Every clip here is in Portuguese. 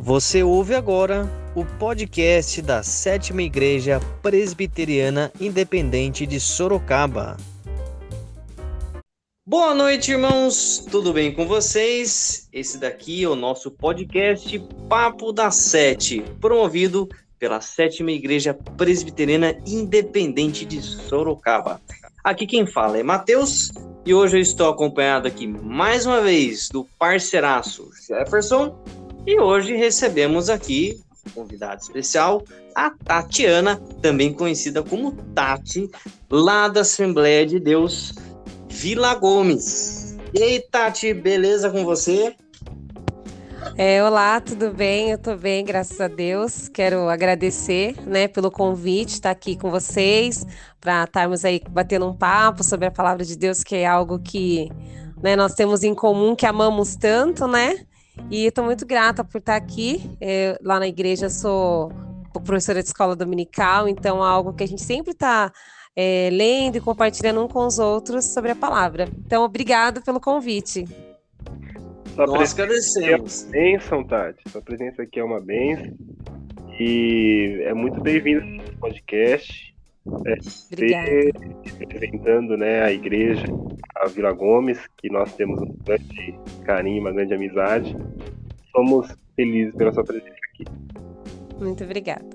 Você ouve agora o podcast da Sétima Igreja Presbiteriana Independente de Sorocaba. Boa noite, irmãos! Tudo bem com vocês? Esse daqui é o nosso podcast Papo da Sete, promovido pela Sétima Igreja Presbiteriana Independente de Sorocaba. Aqui quem fala é Matheus e hoje eu estou acompanhado aqui mais uma vez do parceiraço Jefferson. E hoje recebemos aqui um convidado especial, a Tatiana, também conhecida como Tati, lá da Assembleia de Deus, Vila Gomes. E aí, Tati, beleza com você? Olá, tudo bem? Eu tô bem, graças a Deus. Quero agradecer, pelo convite, estar aqui com vocês, para estarmos aí batendo um papo sobre a palavra de Deus, que é algo que, nós temos em comum, que amamos tanto, né? E estou muito grata por estar aqui. Lá na igreja sou professora de escola dominical, então é algo que a gente sempre está lendo e compartilhando um com os outros sobre a palavra. Então, obrigado pelo convite. Nós agradecemos. É uma bênção, Tati. Sua presença aqui é uma bênção. E é muito bem-vindo ao podcast. Obrigada. Representando, a igreja, a Vila Gomes, que nós temos um grande carinho, uma grande amizade. Somos felizes pela sua presença aqui. Muito obrigada.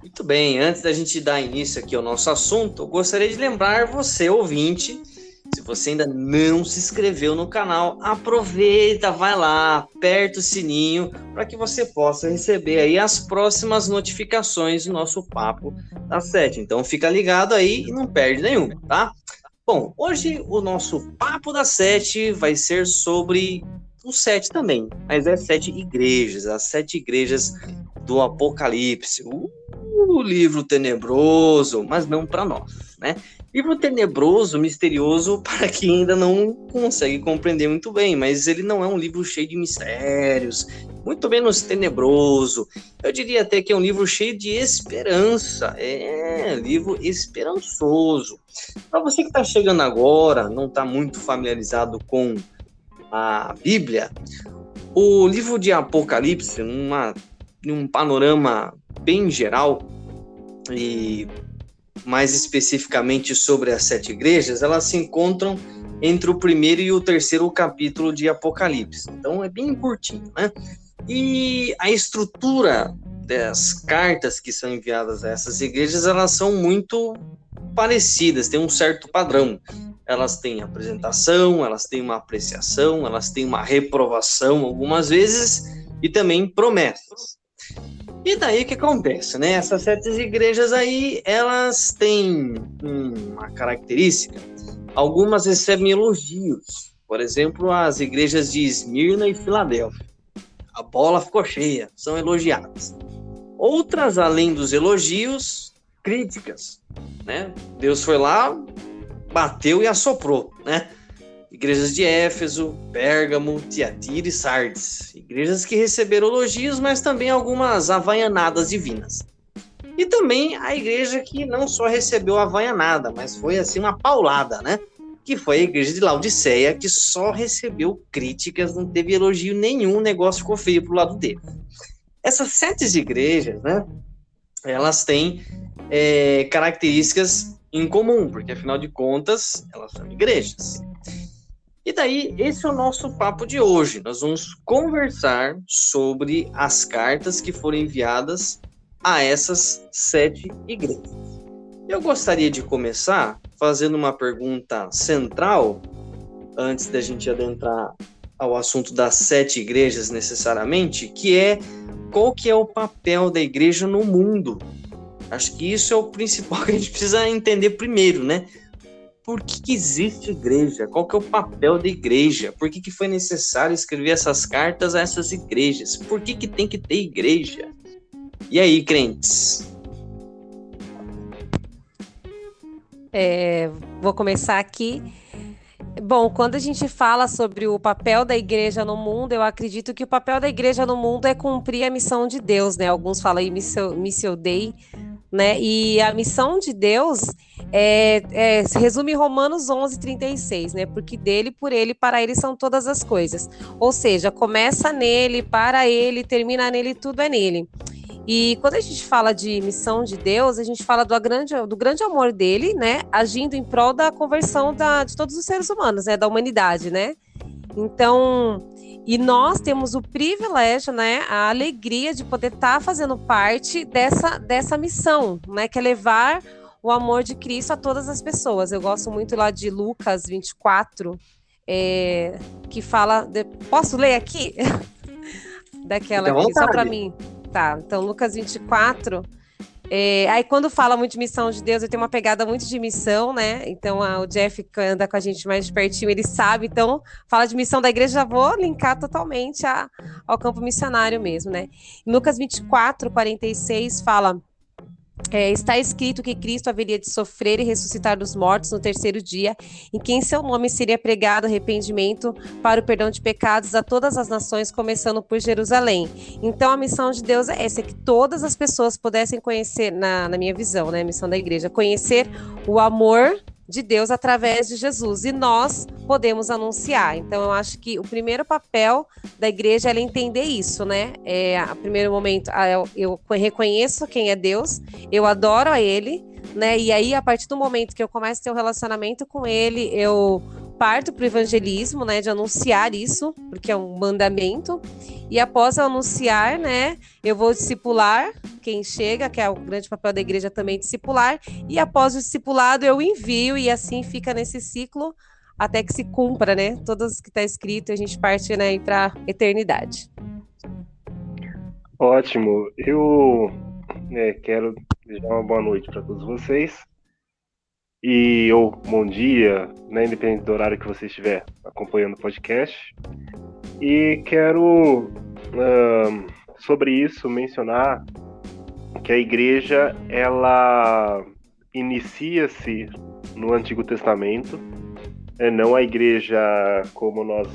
Muito bem, antes da gente dar início aqui ao nosso assunto, eu gostaria de lembrar você, ouvinte, se você ainda não se inscreveu no canal, aproveita, vai lá, aperta o sininho para que você possa receber aí as próximas notificações do nosso Papo da Sete. Então fica ligado aí e não perde nenhuma, tá? Bom, hoje o nosso Papo da Sete vai ser sobre o sete também, mas é 7 igrejas, as 7 igrejas do Apocalipse, o livro tenebroso, mas não para nós, né? Livro tenebroso, misterioso, para quem ainda não consegue compreender muito bem, mas ele não é um livro cheio de mistérios, muito menos tenebroso. Eu diria até que é um livro cheio de esperança, livro esperançoso. Para você que está chegando agora, não está muito familiarizado com a Bíblia, o livro de Apocalipse, num panorama bem geral, e mais especificamente sobre as 7 igrejas, elas se encontram entre o primeiro e o terceiro capítulo de Apocalipse. Então é bem curtinho, né? E a estrutura das cartas que são enviadas a essas igrejas, elas são muito parecidas, tem um certo padrão. Elas têm apresentação, elas têm uma apreciação, elas têm uma reprovação algumas vezes e também promessas. E daí o que acontece, né? Essas 7 igrejas aí, elas têm uma característica. Algumas recebem elogios. Por exemplo, as igrejas de Esmirna e Filadélfia. A bola ficou cheia, são elogiadas. Outras, além dos elogios, críticas, né? Deus foi lá, bateu e assoprou, né? Igrejas de Éfeso, Pérgamo, Tiatira e Sardes. Igrejas que receberam elogios, mas também algumas havaianadas divinas. E também a igreja que não só recebeu havaianada, mas foi assim uma paulada, né? Que foi a igreja de Laodiceia, que só recebeu críticas, não teve elogio nenhum, o negócio ficou feio pro lado dele. Essas 7 igrejas, né? Elas têm características em comum, porque afinal de contas, elas são igrejas. E daí, esse é o nosso papo de hoje. Nós vamos conversar sobre as cartas que foram enviadas a essas 7 igrejas. Eu gostaria de começar fazendo uma pergunta central, antes da gente adentrar ao assunto das 7 igrejas necessariamente, que é qual que é o papel da igreja no mundo? Acho que isso é o principal que a gente precisa entender primeiro, né? Por que existe igreja? Qual que é o papel da igreja? Por que foi necessário escrever essas cartas a essas igrejas? Por que tem que ter igreja? E aí, crentes? Vou começar aqui. Bom, quando a gente fala sobre o papel da igreja no mundo, eu acredito que o papel da igreja no mundo é cumprir a missão de Deus, né? Alguns falam aí Missio Dei, né? E a missão de Deus se resume em Romanos 11:36, né? Porque dele, por ele, para ele são todas as coisas. Ou seja, começa nele, para ele, termina nele, tudo é nele. E quando a gente fala de missão de Deus, a gente fala do grande amor dele, né? Agindo em prol da conversão de todos os seres humanos, né? Da humanidade, né? Então, e nós temos o privilégio, né? A alegria de poder estar fazendo parte dessa missão, né? Que é levar o amor de Cristo a todas as pessoas. Eu gosto muito lá de Lucas 24, que fala. Posso ler aqui? Daquela Fique à aqui, só para vontade. mim. Tá, então Lucas 24. Aí quando fala muito de missão de Deus, eu tenho uma pegada muito de missão, né? Então o Jeff, que anda com a gente mais de pertinho, ele sabe. Então, fala de missão da igreja, já vou linkar totalmente ao campo missionário mesmo, né? Em Lucas 24:46 fala. Está escrito que Cristo haveria de sofrer e ressuscitar dos mortos no terceiro dia, em que em seu nome seria pregado arrependimento para o perdão de pecados a todas as nações, começando por Jerusalém. Então a missão de Deus é essa, que todas as pessoas pudessem conhecer, na minha visão, né, a missão da igreja, conhecer o amor de Deus através de Jesus, e nós podemos anunciar. Então eu acho que o primeiro papel da igreja é entender isso, né? A primeiro momento, eu reconheço quem é Deus, eu adoro a Ele, né? E aí, a partir do momento que eu começo a ter um relacionamento com Ele, eu parto para o evangelismo, né? De anunciar isso, porque é um mandamento. E após eu anunciar, né? Eu vou discipular quem chega, que é o grande papel da igreja também, discipular. E após o discipulado, eu envio, e assim fica nesse ciclo até que se cumpra, né? Todas que está escrito, a gente parte, né, para a eternidade. Ótimo. Eu quero desejar uma boa noite para todos vocês. Ou bom dia, né, independente do horário que você estiver acompanhando o podcast. E quero, sobre isso, mencionar que a igreja, ela inicia-se no Antigo Testamento, não a igreja como nós,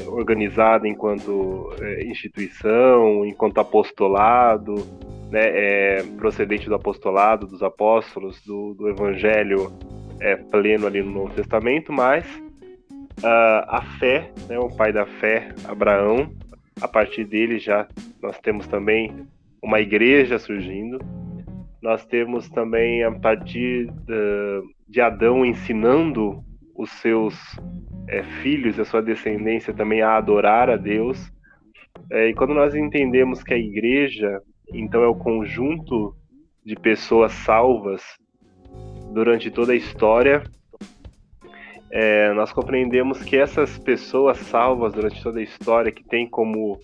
organizada enquanto instituição, enquanto apostolado, né, procedente do apostolado, dos apóstolos, do evangelho pleno ali no Novo Testamento, mas a fé, né, o pai da fé, Abraão, a partir dele já nós temos também uma igreja surgindo. Nós temos também, a partir de Adão, ensinando os seus filhos, a sua descendência também a adorar a Deus. E quando nós entendemos que a igreja, então, é o conjunto de pessoas salvas durante toda a história, nós compreendemos que essas pessoas salvas durante toda a história, que tem como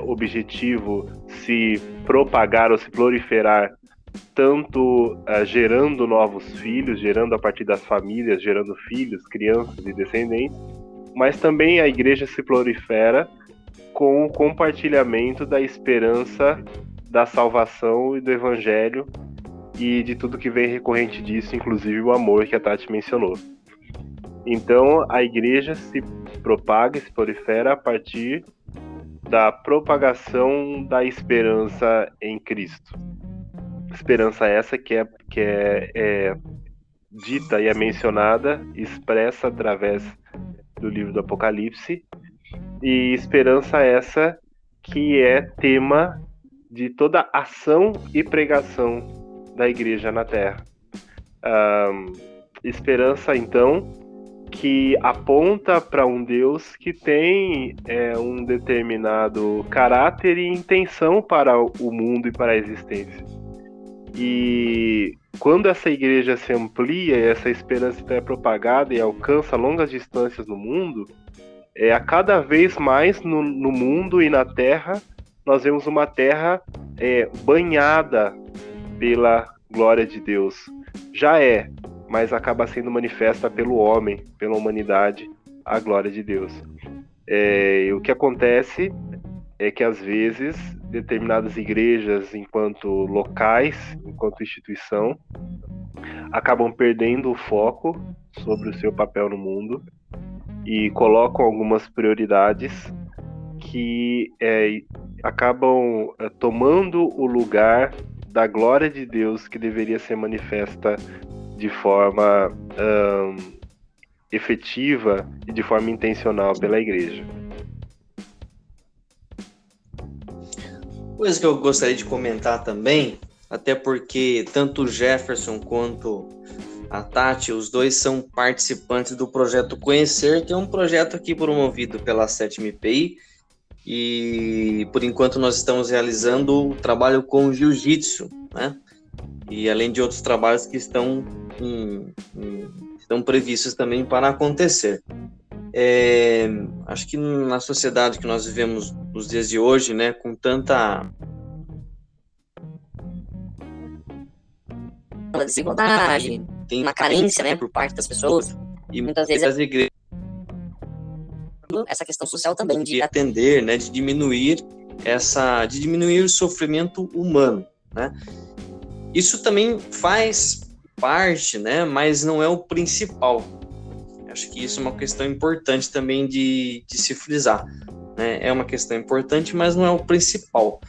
objetivo se propagar ou se proliferar, tanto gerando novos filhos, gerando a partir das famílias, gerando filhos, crianças e descendentes, mas também a igreja se prolifera com o compartilhamento da esperança da salvação e do evangelho e de tudo que vem recorrente disso, inclusive o amor que a Tati mencionou. Então a igreja se propaga, se prolifera a partir da propagação da esperança em Cristo. Esperança essa que é dita e é mencionada, expressa através do livro do Apocalipse, e esperança essa que é tema de toda ação e pregação da igreja na Terra. Esperança, então, que aponta para um Deus que tem um determinado caráter e intenção para o mundo e para a existência. E quando essa igreja se amplia, essa esperança então é propagada e alcança longas distâncias no mundo, a cada vez mais no mundo e na Terra, nós vemos uma Terra banhada pela glória de Deus. Já mas acaba sendo manifesta pelo homem, pela humanidade, a glória de Deus. E o que acontece é que, às vezes, determinadas igrejas, enquanto locais, enquanto instituição, acabam perdendo o foco sobre o seu papel no mundo e colocam algumas prioridades que acabam tomando o lugar da glória de Deus que deveria ser manifesta de forma efetiva e de forma intencional pela igreja. Coisa que eu gostaria de comentar também, até porque tanto o Jefferson quanto a Tati, os dois são participantes do projeto Conhecer, que é um projeto aqui promovido pela 7ª IPI, e por enquanto nós estamos realizando o trabalho com jiu-jitsu, né? E além de outros trabalhos que estão previstos também para acontecer. Acho que na sociedade que nós vivemos nos dias de hoje, né, com tanta desigualdade, tem uma carência, né, por parte das pessoas, e muitas vezes as igrejas, essa questão social também de atender, né, de diminuir o sofrimento humano, né? Isso também faz parte, né, mas não é o principal. Acho que isso é uma questão importante também de se frisar, né? É uma questão importante, mas não é o principal.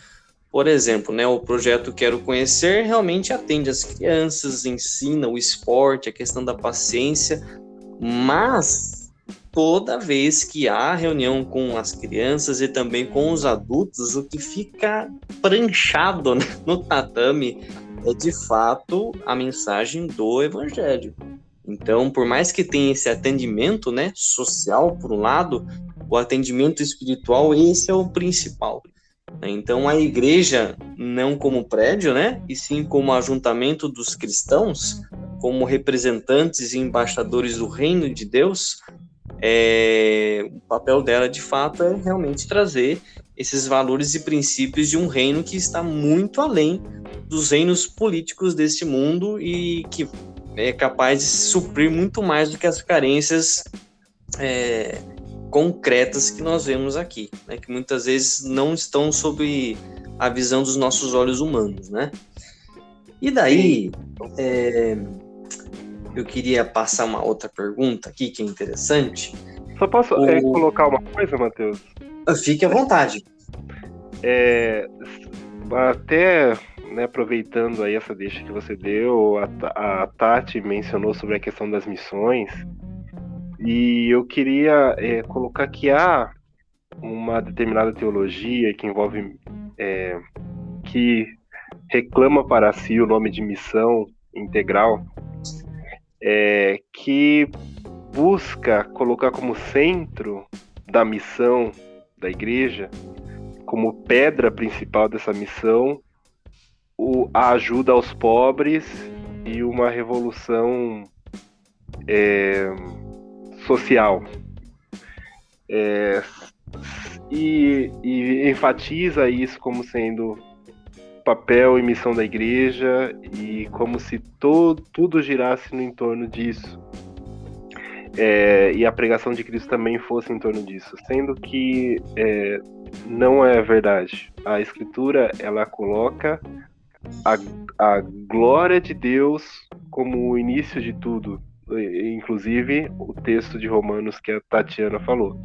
Por exemplo, né, o projeto Quero Conhecer realmente atende as crianças, ensina o esporte, a questão da paciência, mas toda vez que há reunião com as crianças e também com os adultos, o que fica pranchado, né, no tatame é de fato a mensagem do Evangelho. Então, por mais que tenha esse atendimento, né, social, por um lado, o atendimento espiritual, esse é o principal. Então, a igreja, não como prédio, né, e sim como ajuntamento dos cristãos, como representantes e embaixadores do reino de Deus, o papel dela, de fato, é realmente trazer esses valores e princípios de um reino que está muito além dos reinos políticos deste mundo e que é capaz de suprir muito mais do que as carências concretas que nós vemos aqui, né, que muitas vezes não estão sob a visão dos nossos olhos humanos, né? E daí, eu queria passar uma outra pergunta aqui, que é interessante. Só posso colocar uma coisa, Matheus? Fique à vontade. Até, né, aproveitando aí essa deixa que você deu, a Tati mencionou sobre a questão das missões, e eu queria colocar que há uma determinada teologia que envolve, que reclama para si o nome de missão integral, que busca colocar como centro da missão da igreja, como pedra principal dessa missão, a ajuda aos pobres e uma revolução social. E enfatiza isso como sendo papel e missão da igreja, e como se tudo girasse no entorno disso. E a pregação de Cristo também fosse em torno disso, sendo que não é verdade. A Escritura, ela coloca a glória de Deus como o início de tudo, inclusive o texto de Romanos que a Tatiana falou.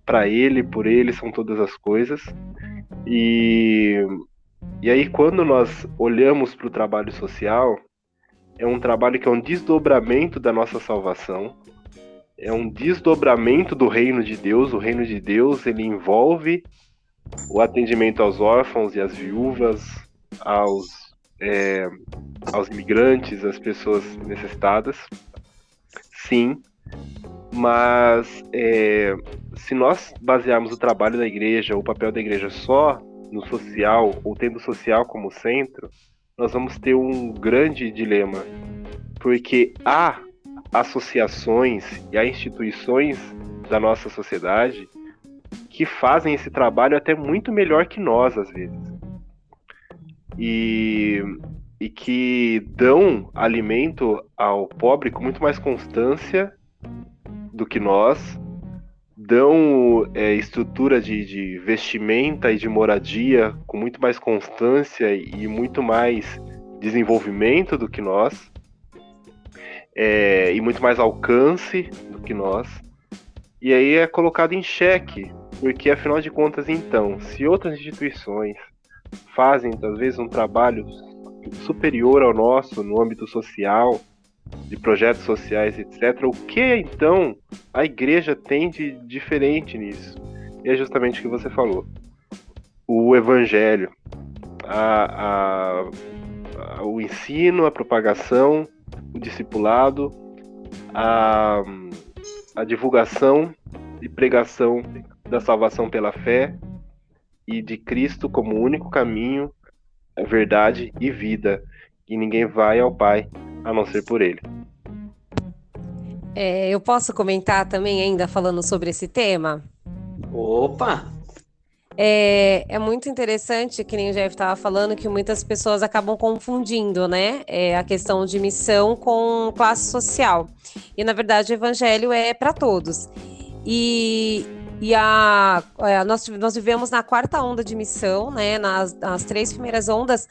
Para Ele, por Ele são todas as coisas. E aí, quando nós olhamos para o trabalho social, é um trabalho que é um desdobramento da nossa salvação, é um desdobramento do reino de Deus. O reino de Deus, ele envolve o atendimento aos órfãos e às viúvas, aos imigrantes, às pessoas necessitadas, sim, mas se nós basearmos o trabalho da igreja, o papel da igreja só no social, ou tendo o social como centro, nós vamos ter um grande dilema, porque há associações e há instituições da nossa sociedade que fazem esse trabalho até muito melhor que nós, às vezes. E que dão alimento ao pobre com muito mais constância do que nós, dão estrutura de vestimenta e de moradia com muito mais constância e muito mais desenvolvimento do que nós, e muito mais alcance do que nós. E aí é colocado em xeque, porque afinal de contas, então, se outras instituições fazem, às vezes, um trabalho superior ao nosso no âmbito social, de projetos sociais, etc. O que então a igreja tem de diferente nisso? E é justamente o que você falou. O evangelho, o ensino, a propagação, o discipulado, a divulgação e pregação da salvação pela fé e de Cristo como único caminho, verdade e vida. E ninguém vai ao Pai a não ser por Ele. Eu posso comentar também ainda falando sobre esse tema? Opa! É muito interessante, que nem o Jeff estava falando, que muitas pessoas acabam confundindo, né, a questão de missão com classe social. E, na verdade, o evangelho é para todos. Nós vivemos na quarta onda de missão, né? Nas três primeiras ondas,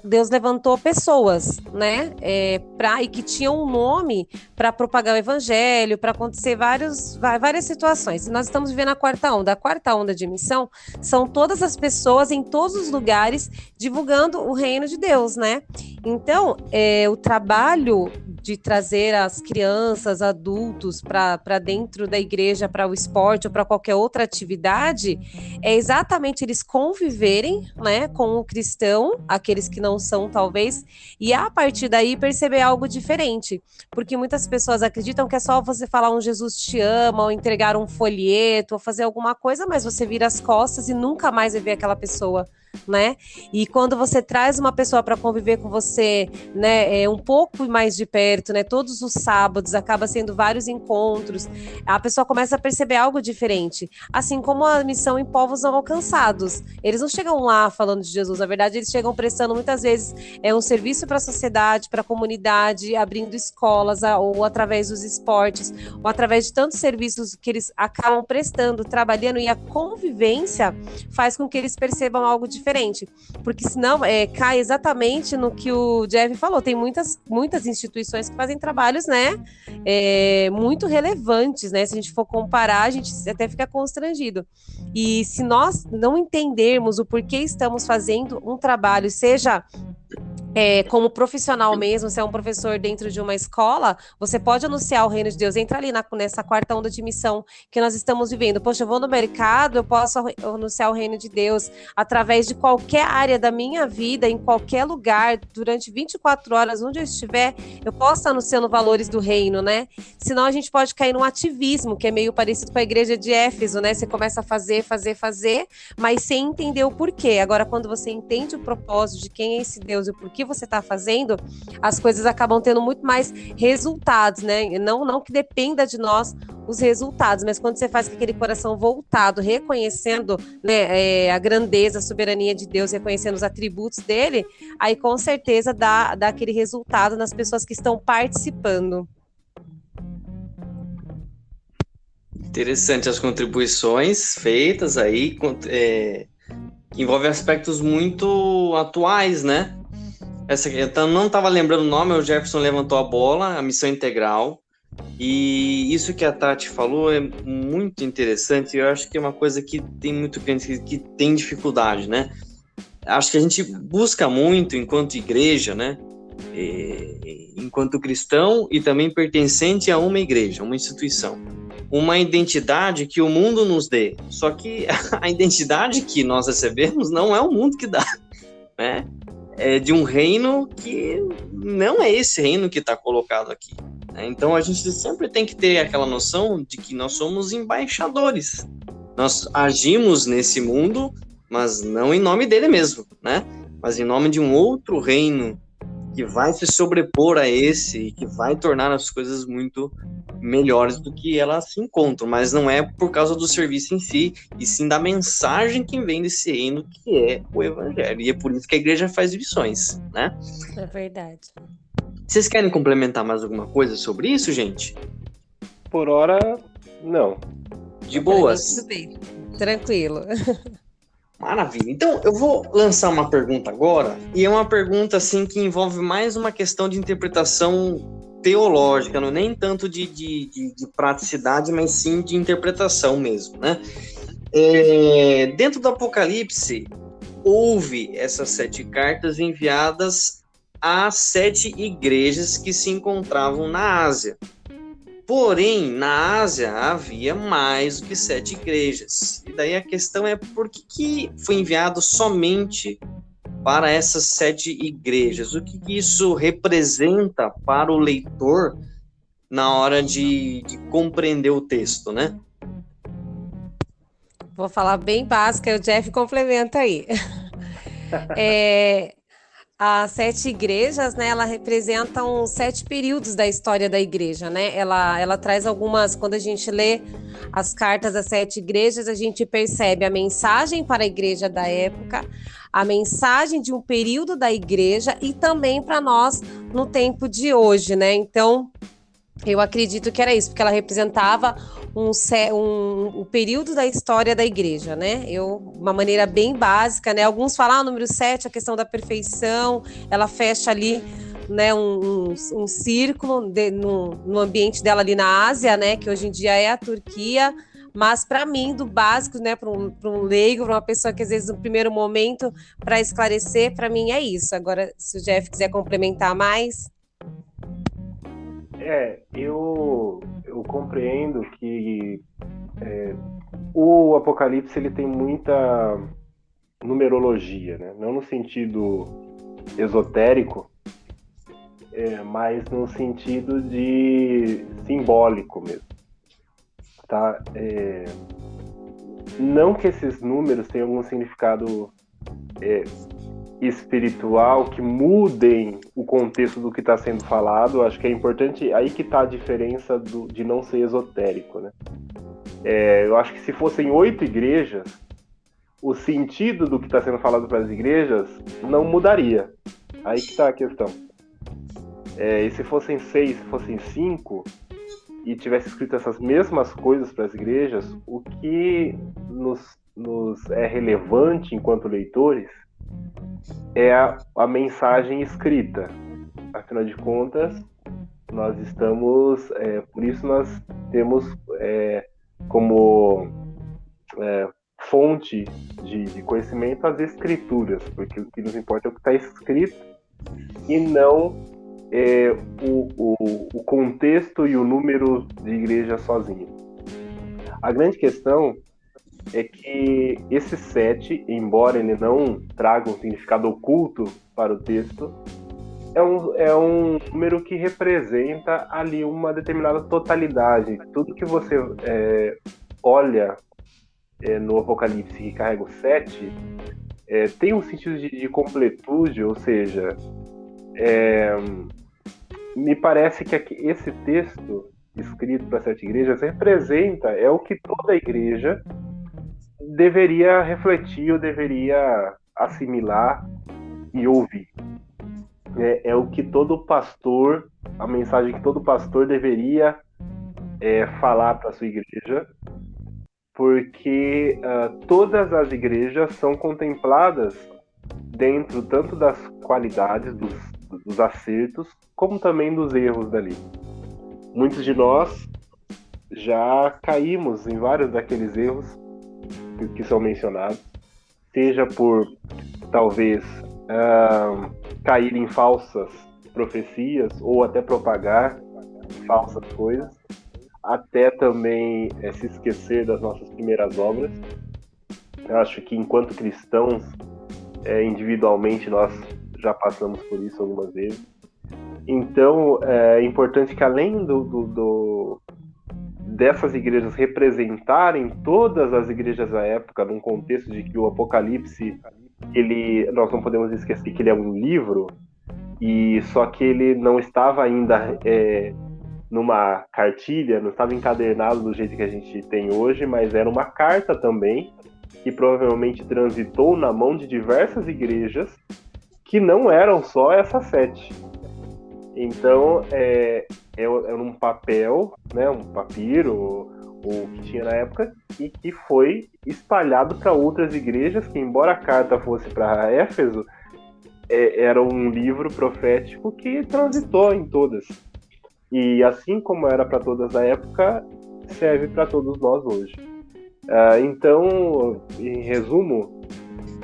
Deus levantou pessoas, né? E que tinham um nome para propagar o evangelho, para acontecer várias situações. E nós estamos vivendo a quarta onda. A quarta onda de missão são todas as pessoas em todos os lugares divulgando o reino de Deus, né? Então, o trabalho de trazer as crianças, adultos para dentro da igreja, para o esporte ou para qualquer outra atividade, é exatamente eles conviverem, né, com o cristão, aqueles que não são, talvez, e a partir daí perceber algo diferente. Porque muitas pessoas acreditam que é só você falar um Jesus te ama, ou entregar um folheto, ou fazer alguma coisa, mas você vira as costas e nunca mais vai ver aquela pessoa, né? E quando você traz uma pessoa para conviver com você, né, um pouco mais de perto, né, todos os sábados, acaba sendo vários encontros, a pessoa começa a perceber algo diferente, assim como a missão em povos não alcançados. Eles não chegam lá falando de Jesus, na verdade eles chegam prestando muitas vezes um serviço para a sociedade, para a comunidade, abrindo escolas, ou através dos esportes, ou através de tantos serviços que eles acabam prestando, trabalhando, e a convivência faz com que eles percebam algo diferente, porque senão cai exatamente no que o Jeff falou. Tem muitas instituições que fazem trabalhos, né, muito relevantes, né? Se a gente for comparar, a gente até fica constrangido. E se nós não entendermos o porquê estamos fazendo um trabalho, seja como profissional mesmo, se é um professor dentro de uma escola, você pode anunciar o reino de Deus. Entra ali nessa quarta onda de missão que nós estamos vivendo. Poxa, eu vou no mercado, eu posso anunciar o reino de Deus através de qualquer área da minha vida, em qualquer lugar, durante 24 horas, onde eu estiver, eu posso estar anunciando valores do reino, né? Senão a gente pode cair num ativismo, que é meio parecido com a igreja de Éfeso, né? Você começa a fazer, mas sem entender o porquê. Agora, quando você entende o propósito de quem é esse Deus e o porquê você está fazendo, as coisas acabam tendo muito mais resultados, né? Não que dependa de nós os resultados, mas quando você faz com aquele coração voltado, reconhecendo, né, a grandeza, a soberania de Deus, reconhecendo os atributos dele, aí com certeza dá aquele resultado nas pessoas que estão participando. Interessante as contribuições feitas aí, que envolvem aspectos muito atuais, né? Eu não estava lembrando o nome, o Jefferson levantou a bola, a missão integral, e isso que a Tati falou é muito interessante. Eu acho que é uma coisa que tem muito crente que tem dificuldade, né? Acho que a gente busca muito, enquanto igreja, né? Enquanto cristão e também pertencente a uma igreja, uma instituição, uma identidade que o mundo nos dê. Só que a identidade que nós recebemos não é o mundo que dá, né? É de um reino que não é esse reino que está colocado aqui, né? Então a gente sempre tem que ter aquela noção de que nós somos embaixadores. Nós agimos nesse mundo, mas não em nome dele mesmo, né? Mas em nome de um outro reino que vai se sobrepor a esse e que vai tornar as coisas muito melhores do que elas se encontram, mas não é por causa do serviço em si, e sim da mensagem que vem desse reino, que é o evangelho, e é por isso que a igreja faz missões, né? É verdade. Vocês querem complementar mais alguma coisa sobre isso, gente? Por hora, não. De boas. Tudo bem, tranquilo. Maravilha. Então, eu vou lançar uma pergunta agora, e é uma pergunta, assim, que envolve mais uma questão de interpretação teológica, não nem tanto de praticidade, mas sim de interpretação mesmo, né? Dentro do Apocalipse, houve essas 7 cartas enviadas às 7 igrejas que se encontravam na Ásia. Porém, na Ásia havia mais do que 7 igrejas. E daí a questão é por que foi enviado somente para essas 7 igrejas? O que isso representa para o leitor na hora de compreender o texto, né? Vou falar bem básica, e o Jeff complementa aí. As 7 igrejas, né, ela representam 7 períodos da história da igreja, né? Ela traz algumas, quando a gente lê as cartas das 7 igrejas, a gente percebe a mensagem para a igreja da época, a mensagem de um período da igreja e também para nós no tempo de hoje, né? Então, eu acredito que era isso, porque ela representava um período da história da igreja, né? Uma maneira bem básica, né? Alguns falam, o número 7, a questão da perfeição, ela fecha ali, né, um círculo no ambiente dela ali na Ásia, né? Que hoje em dia é a Turquia. Mas para mim, do básico, né, para um leigo, para uma pessoa que às vezes no primeiro momento, para esclarecer, para mim é isso. Agora, se o Jeff quiser complementar mais. Eu compreendo que o Apocalipse ele tem muita numerologia, né? Não no sentido esotérico, mas no sentido de simbólico mesmo, tá? Não que esses números tenham algum significado espiritual que mudem o contexto do que está sendo falado. Acho que é importante, aí que está a diferença de não ser esotérico, né? Eu acho que se fossem 8 igrejas, o sentido do que está sendo falado para as igrejas não mudaria. Aí que está a questão. E se fossem 6, se fossem 5 e tivesse escrito essas mesmas coisas para as igrejas, o que nos é relevante enquanto leitores é a mensagem escrita. Afinal de contas, nós estamos... por isso nós temos como fonte de conhecimento as escrituras, porque o que nos importa é o que está escrito e não o contexto e o número de igreja sozinho. A grande questão é que esse 7, embora ele não traga um significado oculto para o texto, é um número que representa ali uma determinada totalidade. Tudo que você olha no Apocalipse que carrega o 7 tem um sentido de completude, ou seja, me parece que esse texto escrito para 7 igrejas representa, é o que toda igreja deveria refletir, ou deveria assimilar e ouvir. É o que todo pastor, a mensagem que todo pastor deveria falar para a sua igreja, porque todas as igrejas são contempladas dentro tanto das qualidades, dos acertos, como também dos erros dali. Muitos de nós já caímos em vários daqueles erros que são mencionados, seja por talvez cair em falsas profecias ou até propagar falsas coisas, até também se esquecer das nossas primeiras obras. Eu acho que enquanto cristãos, individualmente, nós já passamos por isso algumas vezes. Então, é importante que além dessas igrejas representarem todas as igrejas da época, num contexto de que o Apocalipse, nós não podemos esquecer que ele é um livro, e só que ele não estava ainda numa cartilha, não estava encadernado do jeito que a gente tem hoje, mas era uma carta também, que provavelmente transitou na mão de diversas igrejas, que não eram só essas 7. Então, era um papel, né, um papiro, o que tinha na época, e que foi espalhado para outras igrejas, que embora a carta fosse para Éfeso, era um livro profético que transitou em todas. E assim como era para todas na época, serve para todos nós hoje. Então, em resumo,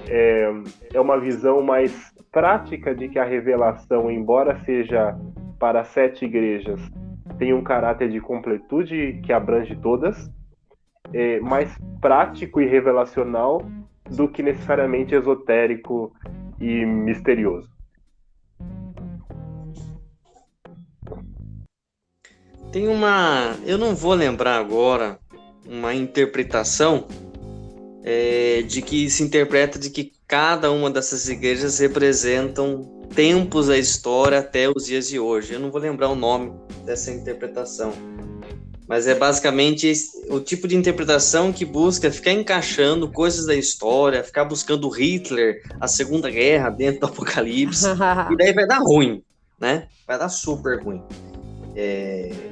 é uma visão mais prática de que a revelação, embora seja para 7 igrejas, tem um caráter de completude que abrange todas, mais prático e revelacional do que necessariamente esotérico e misterioso. Tem eu não vou lembrar agora, uma interpretação de que se interpreta de que cada uma dessas igrejas representam tempos da história até os dias de hoje. Eu não vou lembrar o nome dessa interpretação, mas é basicamente o tipo de interpretação que busca ficar encaixando coisas da história, ficar buscando Hitler, a Segunda Guerra dentro do Apocalipse, e daí vai dar ruim, né? Vai dar super ruim.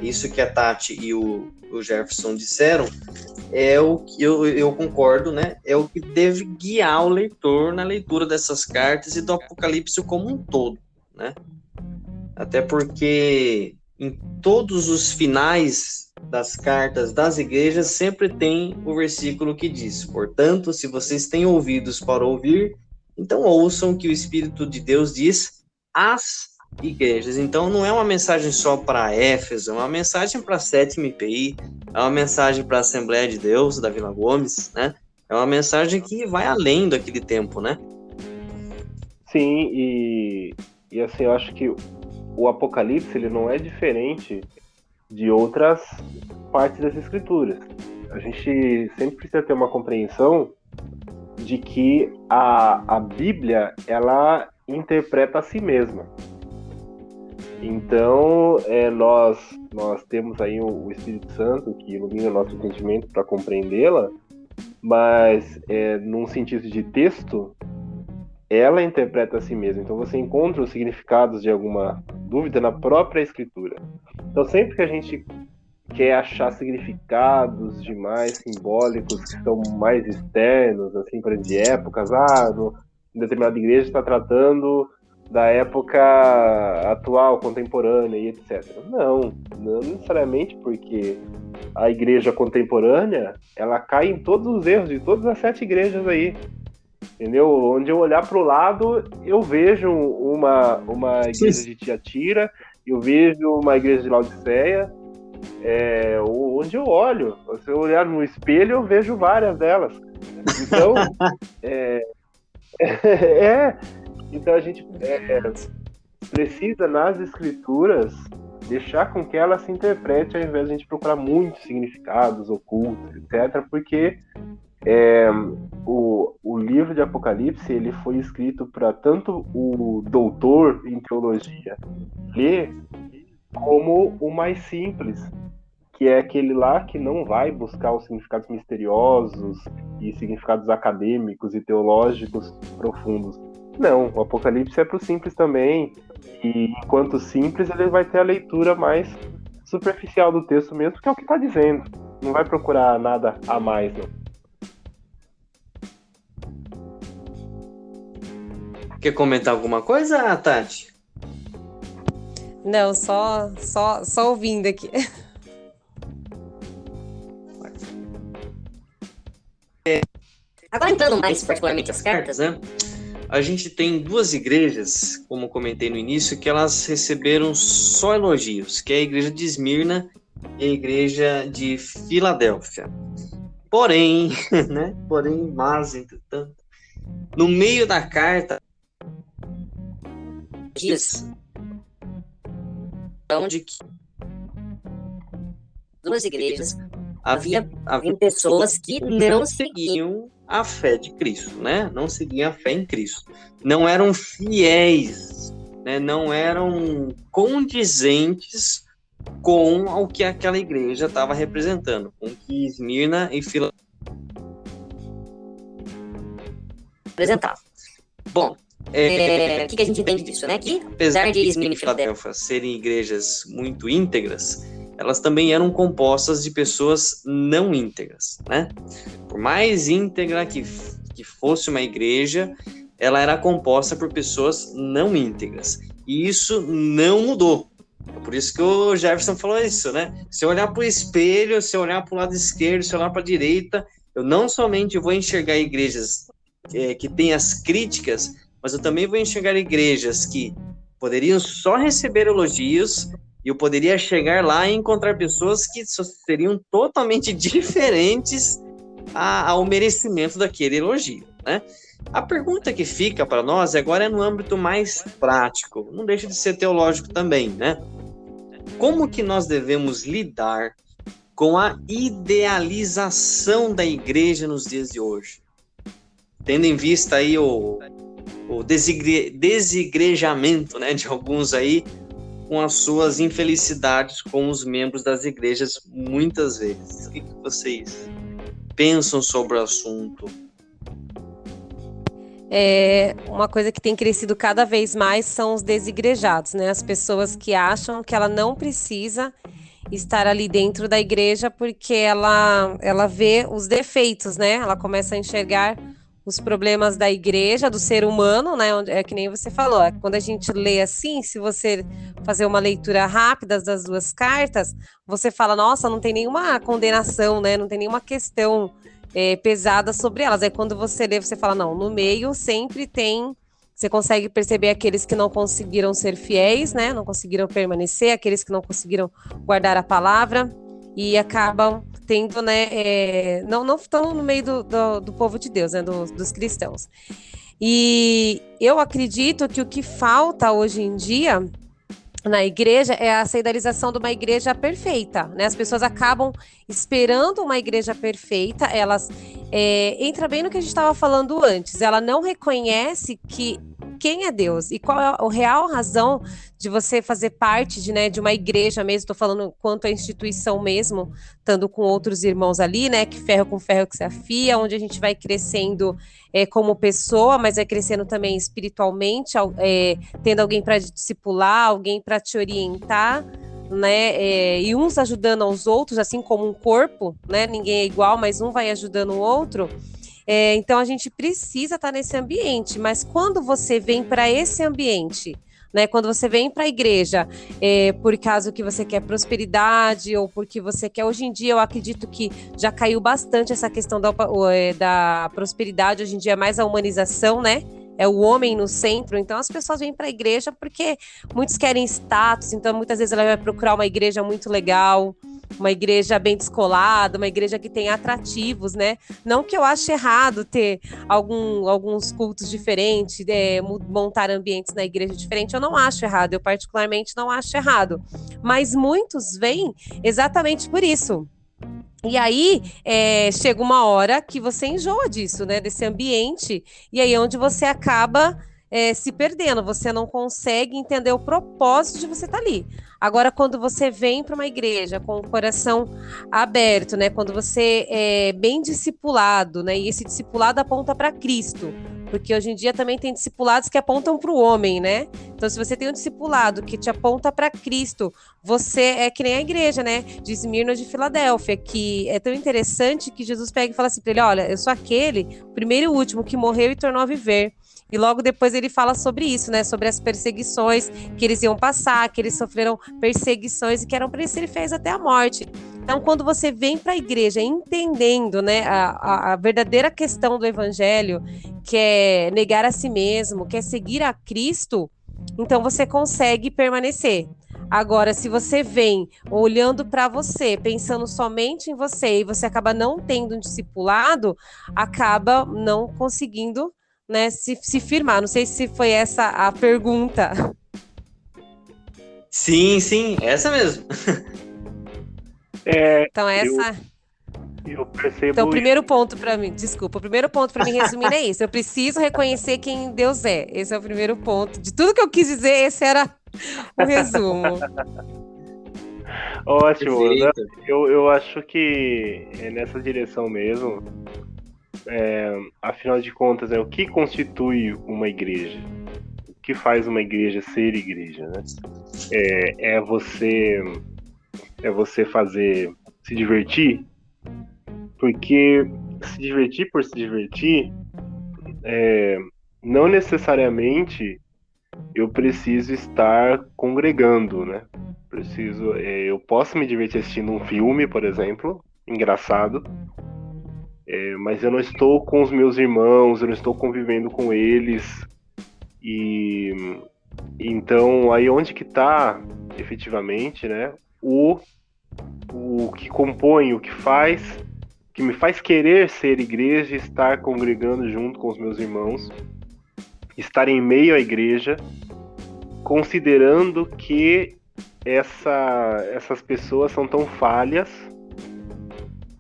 Isso que a Tati e o Jefferson disseram é o que eu concordo, né? É o que deve guiar o leitor na leitura dessas cartas e do Apocalipse como um todo, né? Até porque em todos os finais das cartas das igrejas sempre tem o versículo que diz: portanto, se vocês têm ouvidos para ouvir, então ouçam o que o Espírito de Deus diz às igrejas. Então não é uma mensagem só para Éfeso, é uma mensagem para a 7ª IPI, é uma mensagem para a Assembleia de Deus da Vila Gomes, né? É uma mensagem que vai além daquele tempo, né? Sim, e assim, eu acho que o Apocalipse ele não é diferente de outras partes das Escrituras. A gente sempre precisa ter uma compreensão de que a Bíblia, ela interpreta a si mesma. Então, nós temos aí o Espírito Santo que ilumina o nosso entendimento para compreendê-la, mas num sentido de texto, ela interpreta a si mesma. Então, você encontra os significados de alguma dúvida na própria Escritura. Então, sempre que a gente quer achar significados demais simbólicos que são mais externos, assim, por exemplo, de épocas, em determinada igreja está tratando da época atual, contemporânea e etc. Não necessariamente, porque a igreja contemporânea, ela cai em todos os erros de todas as 7 igrejas aí, entendeu? Onde eu olhar para o lado, eu vejo uma igreja de Tiatira, eu vejo uma igreja de Laodiceia, onde eu olho, se eu olhar no espelho, eu vejo várias delas. Então, então a gente precisa, nas escrituras, deixar com que ela se interprete, ao invés de a gente procurar muitos significados ocultos, etc., porque o livro de Apocalipse ele foi escrito para tanto o doutor em teologia ler, como o mais simples, que é aquele lá que não vai buscar os significados misteriosos e significados acadêmicos e teológicos profundos. Não, o Apocalipse é para o simples também, e enquanto simples ele vai ter a leitura mais superficial do texto mesmo, que é o que está dizendo. Não vai procurar nada a mais, não. Quer comentar alguma coisa, Tati? Não, só ouvindo aqui. Agora entrando mais particularmente as cartas, né? A gente tem 2 igrejas, como comentei no início, que elas receberam só elogios, que é a igreja de Esmirna e a igreja de Filadélfia. Porém, né? Mas, entretanto, no meio da carta diz de que 2 igrejas havia pessoas que não seguiam a fé de Cristo, né? Não seguiam a fé em Cristo. Não eram fiéis, né? Não eram condizentes com o que aquela igreja estava representando, com o que Esmirna e Filadélfia representavam. Bom, o que a gente entende disso, né? Que apesar de Esmirna e Filadélfia serem igrejas muito íntegras, elas também eram compostas de pessoas não íntegras, né? Por mais íntegra que fosse uma igreja, ela era composta por pessoas não íntegras. E isso não mudou. É por isso que o Jefferson falou isso, né? Se eu olhar para o espelho, se eu olhar para o lado esquerdo, se eu olhar para a direita, eu não somente vou enxergar igrejas que têm as críticas, mas eu também vou enxergar igrejas que poderiam só receber elogios, e eu poderia chegar lá e encontrar pessoas que seriam totalmente diferentes ao merecimento daquele elogio, né? A pergunta que fica para nós agora é no âmbito mais prático, não deixa de ser teológico também, né? Como que nós devemos lidar com a idealização da igreja nos dias de hoje? Tendo em vista aí o desigrejamento, né, de alguns aí, com as suas infelicidades com os membros das igrejas, muitas vezes. O que vocês pensam sobre o assunto? Uma coisa que tem crescido cada vez mais são os desigrejados, né? As pessoas que acham que ela não precisa estar ali dentro da igreja porque ela vê os defeitos, né? Ela começa a enxergar os problemas da igreja, do ser humano, né? É que nem você falou, quando a gente lê assim, se você fazer uma leitura rápida das duas cartas, você fala, nossa, não tem nenhuma condenação, né? Não tem nenhuma questão pesada sobre elas. Aí quando você lê, você fala, não, no meio sempre tem, você consegue perceber aqueles que não conseguiram ser fiéis, né? Não conseguiram permanecer, aqueles que não conseguiram guardar a palavra e acabam tendo, né? Não estão no meio do povo de Deus, né? Dos cristãos. E eu acredito que o que falta hoje em dia na igreja é a idealização de uma igreja perfeita, né? As pessoas acabam esperando uma igreja perfeita, elas entra bem no que a gente estava falando antes, ela não reconhece quem é Deus e qual é a real razão de você fazer parte de uma igreja mesmo, estou falando quanto a instituição mesmo, estando com outros irmãos ali, né, que ferro com ferro que se afia, onde a gente vai crescendo como pessoa, mas vai crescendo também espiritualmente, tendo alguém para discipular, alguém para te orientar, né, e uns ajudando aos outros, assim como um corpo, né, ninguém é igual, mas um vai ajudando o outro. Então a gente precisa estar nesse ambiente, mas quando você vem para esse ambiente, né, quando você vem para a igreja, por causa que você quer prosperidade ou porque você quer, hoje em dia eu acredito que já caiu bastante essa questão da prosperidade, hoje em dia é mais a humanização, né? É o homem no centro, então as pessoas vêm para a igreja porque muitos querem status, então muitas vezes ela vai procurar uma igreja muito legal, uma igreja bem descolada, uma igreja que tem atrativos, né? Não que eu ache errado ter alguns cultos diferentes, montar ambientes na igreja diferente, eu não acho errado, eu particularmente não acho errado, mas muitos vêm exatamente por isso. E aí, chega uma hora que você enjoa disso, né? Desse ambiente, e aí é onde você acaba se perdendo, você não consegue entender o propósito de você estar ali. Agora, quando você vem para uma igreja com o coração aberto, né? Quando você é bem discipulado, né? E esse discipulado aponta para Cristo, porque hoje em dia também tem discipulados que apontam para o homem, né? Então, se você tem um discipulado que te aponta para Cristo, você é que nem a igreja, né? De Esmirna de Filadélfia, que é tão interessante que Jesus pega e fala assim para ele, olha, eu sou aquele, o primeiro e o último, que morreu e tornou a viver. E logo depois ele fala sobre isso, né? Sobre as perseguições que eles iam passar, que eles sofreram perseguições e que eram para eles serem fiéis até a morte. Então, quando você vem para a igreja entendendo, né, a verdadeira questão do evangelho, que é negar a si mesmo, que é seguir a Cristo, então você consegue permanecer. Agora, se você vem olhando para você, pensando somente em você, e você acaba não tendo um discipulado, acaba não conseguindo, né, se firmar. Não sei se foi essa a pergunta. Sim, essa mesmo. Então essa... Eu percebo... Então o primeiro ponto para mim, desculpa, o primeiro ponto para mim resumindo é isso, eu preciso reconhecer quem Deus é. Esse é o primeiro ponto. De tudo que eu quis dizer, esse era o resumo. Ótimo, né? Eu acho que é nessa direção mesmo. Afinal de contas, o que constitui uma igreja? O que faz uma igreja ser igreja, né? É você se divertir, porque se divertir por se divertir, não necessariamente eu preciso estar congregando, né? Eu posso me divertir assistindo um filme, por exemplo, engraçado, mas eu não estou com os meus irmãos, eu não estou convivendo com eles E então, aí onde que está efetivamente, né, o que compõe, o que me faz querer ser igreja, estar congregando junto com os meus irmãos, estar em meio à igreja, considerando que essas pessoas são tão falhas,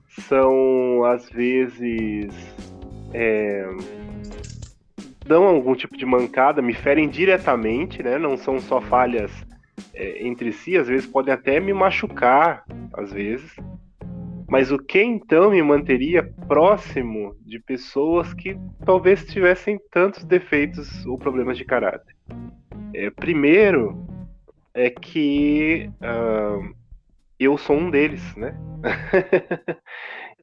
são às vezes dão algum tipo de mancada, me ferem diretamente, né? Não são só falhas entre si, às vezes podem até me machucar, às vezes. Mas o que então me manteria próximo de pessoas que talvez tivessem tantos defeitos ou problemas de caráter? Primeiro é que eu sou um deles, né?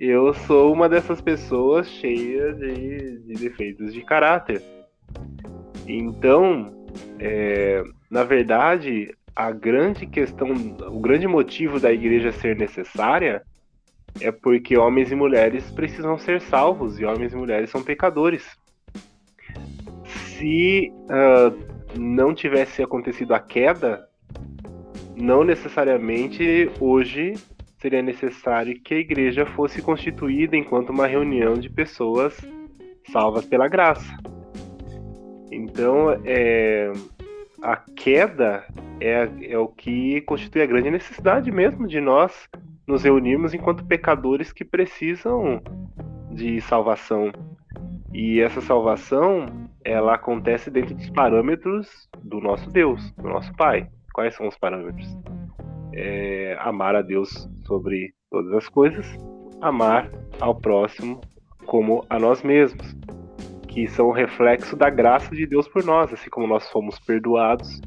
Eu sou uma dessas pessoas cheias de defeitos de caráter. Então, na verdade, a grande questão, o grande motivo da igreja ser necessária é porque homens e mulheres precisam ser salvos e homens e mulheres são pecadores. Se não tivesse acontecido a queda, não necessariamente hoje seria necessário que a igreja fosse constituída enquanto uma reunião de pessoas salvas pela graça. Então, a queda é o que constitui a grande necessidade mesmo de nós nos reunirmos enquanto pecadores que precisam de salvação. E essa salvação, ela acontece dentro dos parâmetros do nosso Deus, do nosso Pai. Quais são os parâmetros? Amar a Deus sobre todas as coisas, amar ao próximo como a nós mesmos, que são o reflexo da graça de Deus por nós, assim como nós fomos perdoados,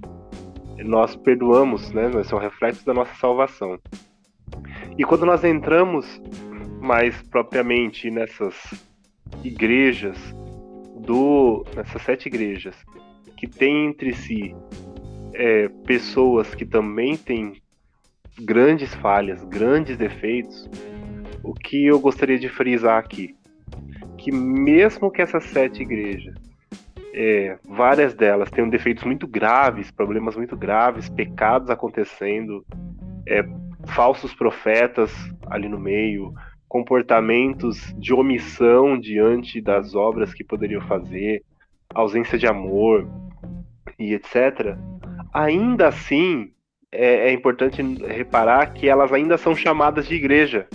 nós perdoamos, né? Nós somos reflexos da nossa salvação. E quando nós entramos mais propriamente nessas igrejas, nessas 7 igrejas, que têm entre si pessoas que também têm grandes falhas, grandes defeitos, o que eu gostaria de frisar aqui, que mesmo que essas 7 igrejas, várias delas tenham defeitos muito graves, problemas muito graves, pecados acontecendo, falsos profetas ali no meio, comportamentos de omissão diante das obras que poderiam fazer, ausência de amor e etc. Ainda assim, é importante reparar que elas ainda são chamadas de igreja.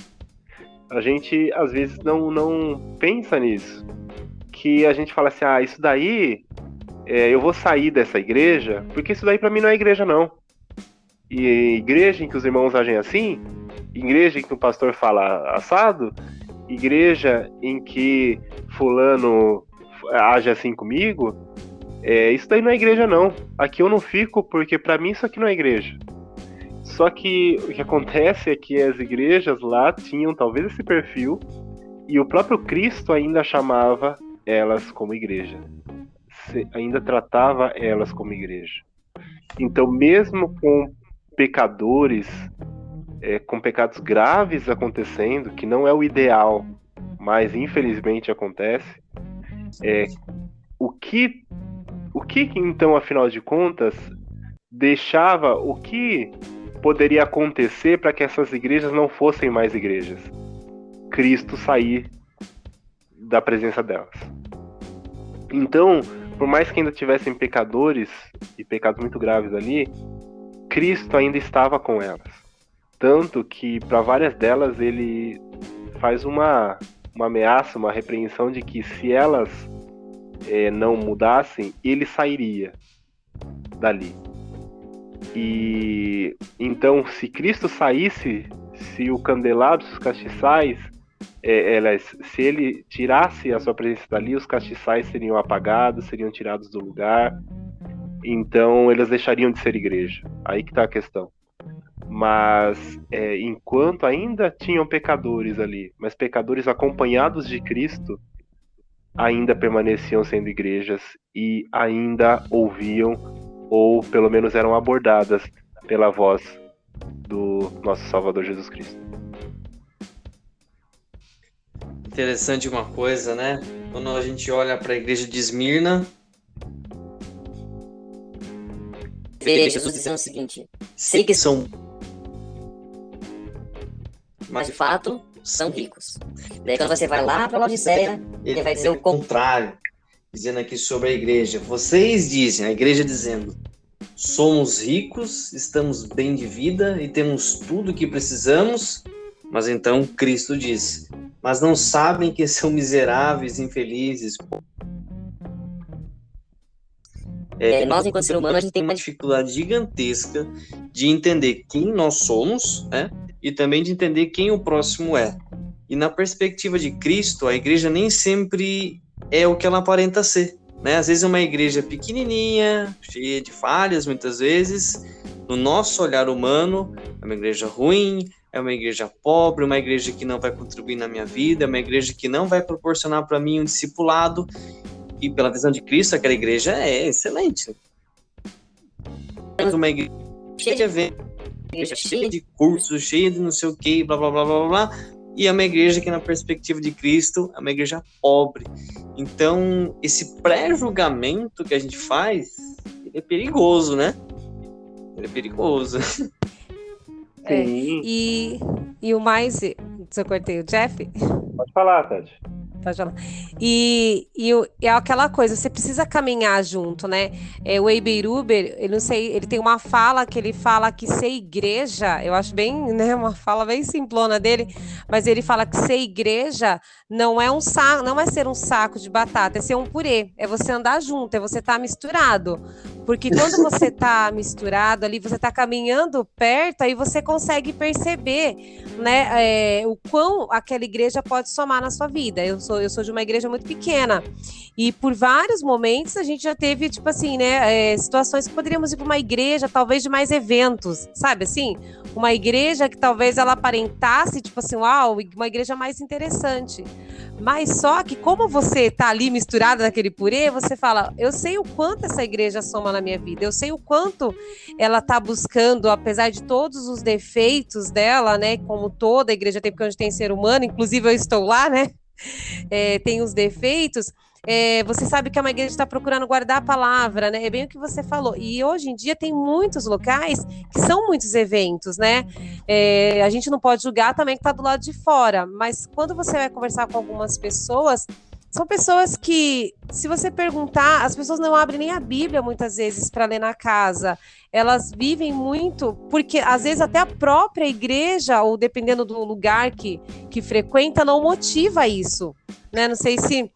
A gente, às vezes, não pensa nisso. Que a gente fala assim, isso daí, eu vou sair dessa igreja, porque isso daí pra mim não é igreja, não. E igreja em que os irmãos agem assim, igreja em que o pastor fala assado, igreja em que fulano age assim comigo, isso daí não é igreja, não. Aqui eu não fico, porque pra mim isso aqui não é igreja. Só que o que acontece é que as igrejas lá tinham talvez esse perfil, e o próprio Cristo ainda chamava elas como igreja. Ainda tratava elas como igreja. Então, mesmo com pecadores, com pecados graves acontecendo, que não é o ideal, mas infelizmente acontece, o que então, afinal de contas, deixava, o que poderia acontecer para que essas igrejas não fossem mais igrejas? Cristo sair da presença delas. Então, por mais que ainda tivessem pecadores e pecados muito graves ali, Cristo ainda estava com elas. Tanto que para várias delas ele faz uma ameaça, uma repreensão de que se elas não mudassem, ele sairia dali. E então, se Cristo saísse, se o candelabro, se os castiçais, se ele tirasse a sua presença dali, os castiçais seriam apagados, seriam tirados do lugar. Então, eles deixariam de ser igreja. Aí que está a questão. Mas, enquanto ainda tinham pecadores ali, mas pecadores acompanhados de Cristo, ainda permaneciam sendo igrejas e ainda ouviam, ou pelo menos eram abordadas pela voz do nosso Salvador Jesus Cristo. Interessante uma coisa, né? Quando a gente olha para a igreja de Esmirna, vê Jesus dizendo o seguinte: sei que são, mas de fato são ricos. Daí quando você vai lá para Laodiceia, ele vai dizer o contrário, dizendo aqui sobre a igreja. Vocês dizem, a igreja dizendo, somos ricos, estamos bem de vida e temos tudo o que precisamos, mas então Cristo diz, mas não sabem que são miseráveis, infelizes. Nós, enquanto ser humano, a gente tem uma dificuldade gigantesca de entender quem nós somos, né? E também de entender quem o próximo é. E na perspectiva de Cristo, a igreja nem sempre é o que ela aparenta ser, né? Às vezes é uma igreja pequenininha, cheia de falhas, muitas vezes. No nosso olhar humano, é uma igreja ruim, é uma igreja pobre, uma igreja que não vai contribuir na minha vida, é uma igreja que não vai proporcionar para mim um discipulado. E pela visão de Cristo, aquela igreja é excelente. Uma igreja cheia de eventos, cheia de cursos, cheia de não sei o que, blá, blá, blá, blá, blá. E é uma igreja que, na perspectiva de Cristo, é uma igreja pobre. Então, esse pré-julgamento que a gente faz, ele é perigoso, né? Ele é perigoso. E o mais... Se eu cortei o Jeff? Pode falar, Tati. É aquela coisa, você precisa caminhar junto, né? O Eiberuber, eu não sei, ele tem uma fala que ele fala que ser igreja, eu acho bem, né, uma fala bem simplona dele, mas ele fala que ser igreja não é não é ser um saco de batata, é ser um purê, é você andar junto, é você estar misturado. Porque quando você está misturado ali, você está caminhando perto, aí você consegue perceber, né, o quão aquela igreja pode somar na sua vida. Eu sou de uma igreja muito pequena e por vários momentos a gente já teve, tipo assim, né, situações que poderíamos ir para uma igreja, talvez de mais eventos, sabe assim? Uma igreja que talvez ela aparentasse, tipo assim, uau, uma igreja mais interessante. Mas só que como você tá ali misturada naquele purê, você fala, eu sei o quanto essa igreja soma na minha vida, eu sei o quanto ela tá buscando, apesar de todos os defeitos dela, né, como toda igreja tem, porque onde tem ser humano, inclusive eu estou lá, né, tem os defeitos, você sabe que é uma igreja que está procurando guardar a palavra, né? É bem o que você falou. E hoje em dia tem muitos locais que são muitos eventos, né? A gente não pode julgar também que está do lado de fora, mas quando você vai conversar com algumas pessoas, são pessoas que, se você perguntar, as pessoas não abrem nem a Bíblia muitas vezes para ler na casa. Elas vivem muito, porque às vezes até a própria igreja, ou dependendo do lugar que frequenta, não motiva isso, né? Não sei se...